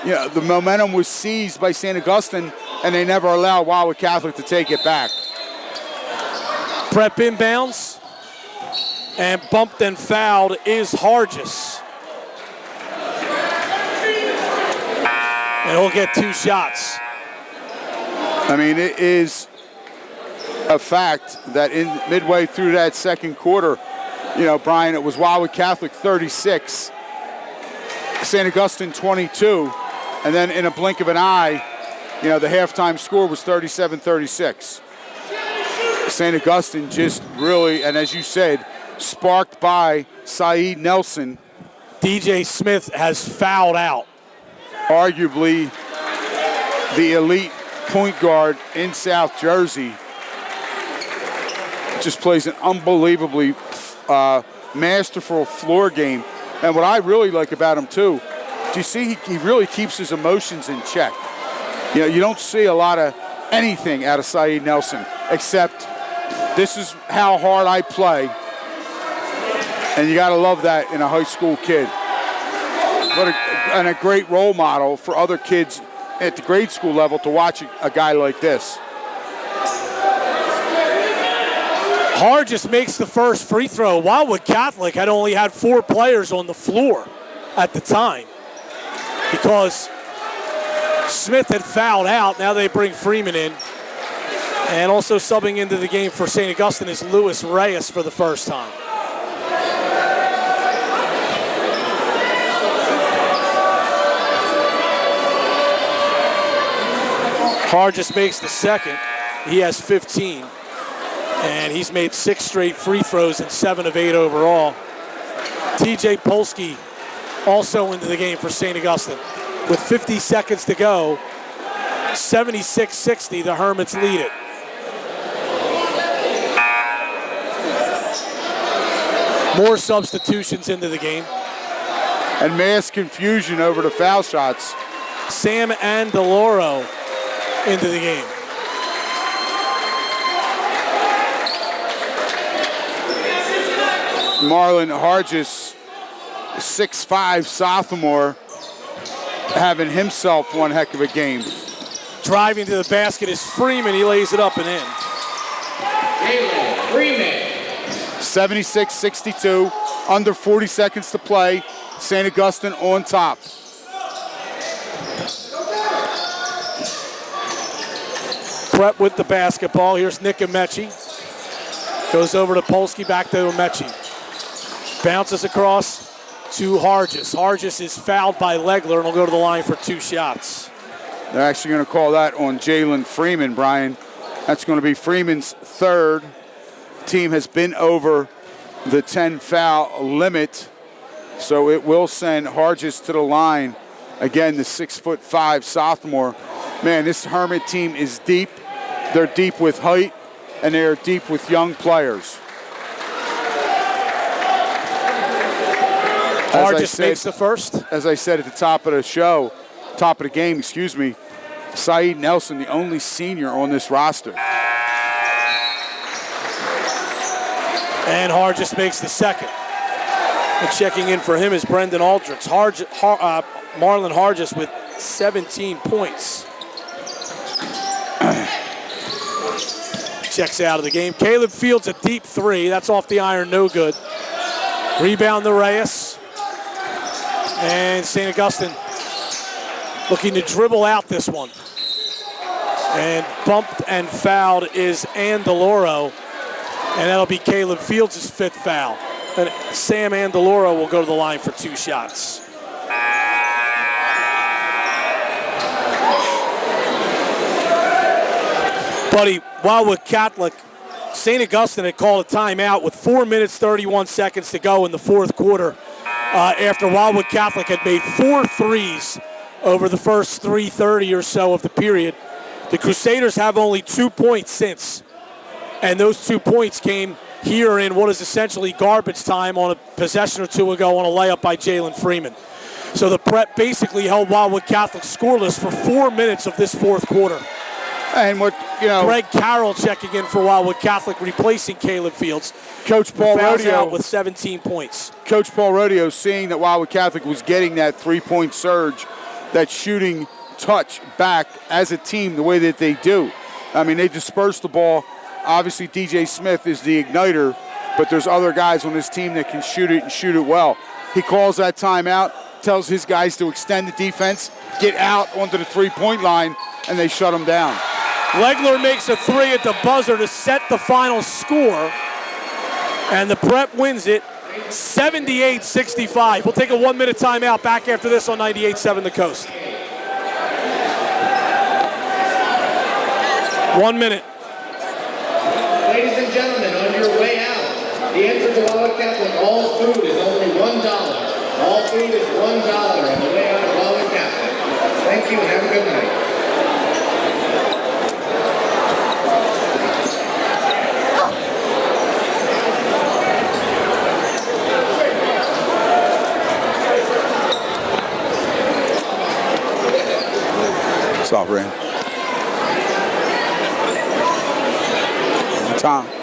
S2: you know, the momentum was seized by St. Augustine, and they never allowed Wildwood Catholic to take it back.
S1: Prep inbounds, and bumped and fouled is Hargis. And he'll get 2 shots.
S2: I mean, it is a fact that in midway through that second quarter, you know, Brian, it was Wildwood Catholic 36, St. Augustine 22, and then in a blink of an eye, you know, the halftime score was 37-36. St. Augustine just really, and as you said, sparked by Saeed Nelson.
S1: DJ Smith has fouled out.
S2: Arguably the elite point guard in South Jersey. Just plays an unbelievably masterful floor game. And what I really like about him too, do you see he really keeps his emotions in check. You know, you don't see a lot of anything out of Saeed Nelson, except this is how hard I play. And you gotta love that in a high school kid. And a great role model for other kids at the grade school level to watch a guy like this.
S1: Hargis makes the first free throw. Wildwood Catholic had only had 4 players on the floor at the time because Smith had fouled out. Now they bring Freeman in. And also subbing into the game for St. Augustine is Luis Reyes for the first time. Hargis makes the second. He has 15. And he's made 6 straight free throws and 7 of 8 overall. TJ Polsky also into the game for St. Augustine. With 50 seconds to go, 76-60, the Hermits lead it. More substitutions into the game.
S2: And mass confusion over the foul shots.
S1: Sam Andaloro into the game.
S2: Marlon Hargis, 6'5" sophomore, having himself one heck of a game.
S1: Driving to the basket is Freeman. He lays it up and in.
S3: Freeman.
S2: 76-62, under 40 seconds to play. St. Augustine on top.
S1: Prep with the basketball. Here's Nick Amechi. Goes over to Polsky, back to Amechi. Bounces across to Hargis. Hargis is fouled by Legler and will go to the line for 2 shots.
S2: They're actually going to call that on Jalen Freeman, Brian. That's going to be Freeman's 3rd. Team has been over the 10 foul limit, so it will send Hargis to the line. Again, the 6'5" sophomore. Man, this Hermit team is deep. They're deep with height, and they're deep with young players.
S1: Hargis makes the first.
S2: As I said at the top of the show, top of the game, excuse me, Saeed Nelson, the only senior on this roster.
S1: And Hargis makes the second. And checking in for him is Brendan Aldrich. Marlon Hargis with 17 points. Checks out of the game. Caleb Fields a deep 3. That's off the iron, no good. Rebound to Reyes. And St. Augustine looking to dribble out this one. And bumped and fouled is Andaloro. And that'll be Caleb Fields' 5th foul. And Sam Andaloro will go to the line for 2 shots. Buddy, Wildwood Catholic, St. Augustine had called a timeout with 4 minutes, 31 seconds to go in the 4th quarter after Wildwood Catholic had made 4 threes over the first 3:30 or so of the period. The Crusaders have only 2 points since, and those 2 points came here in what is essentially garbage time on a possession or two ago on a layup by Jalen Freeman. So the Prep basically held Wildwood Catholic scoreless for 4 minutes of this fourth quarter.
S2: And what, you know,
S1: Greg Carroll checking in for Wildwood Catholic, replacing Caleb Fields.
S2: Coach Paul
S1: fouls
S2: Rodeo
S1: out with 17 points.
S2: Coach Paul Rodeo, seeing that Wildwood Catholic was getting that three-point surge, that shooting touch back as a team the way that they do. I mean, they disperse the ball. Obviously, DJ Smith is the igniter, but there's other guys on this team that can shoot it and shoot it well. He calls that timeout, tells his guys to extend the defense, get out onto the three-point line, and they shut him down.
S1: Legler makes a three at the buzzer to set the final score, and the Prep wins it 78-65. We'll take a 1 minute timeout. Back after this on 98.7 The Coast. 1 minute.
S3: Ladies and gentlemen, on your way out, the entrance to Wildwood Catholic, all food is only $1. All food is $1 on the way out of Wildwood Catholic. Thank you and have a good night.
S2: What's up, Ray? Tom.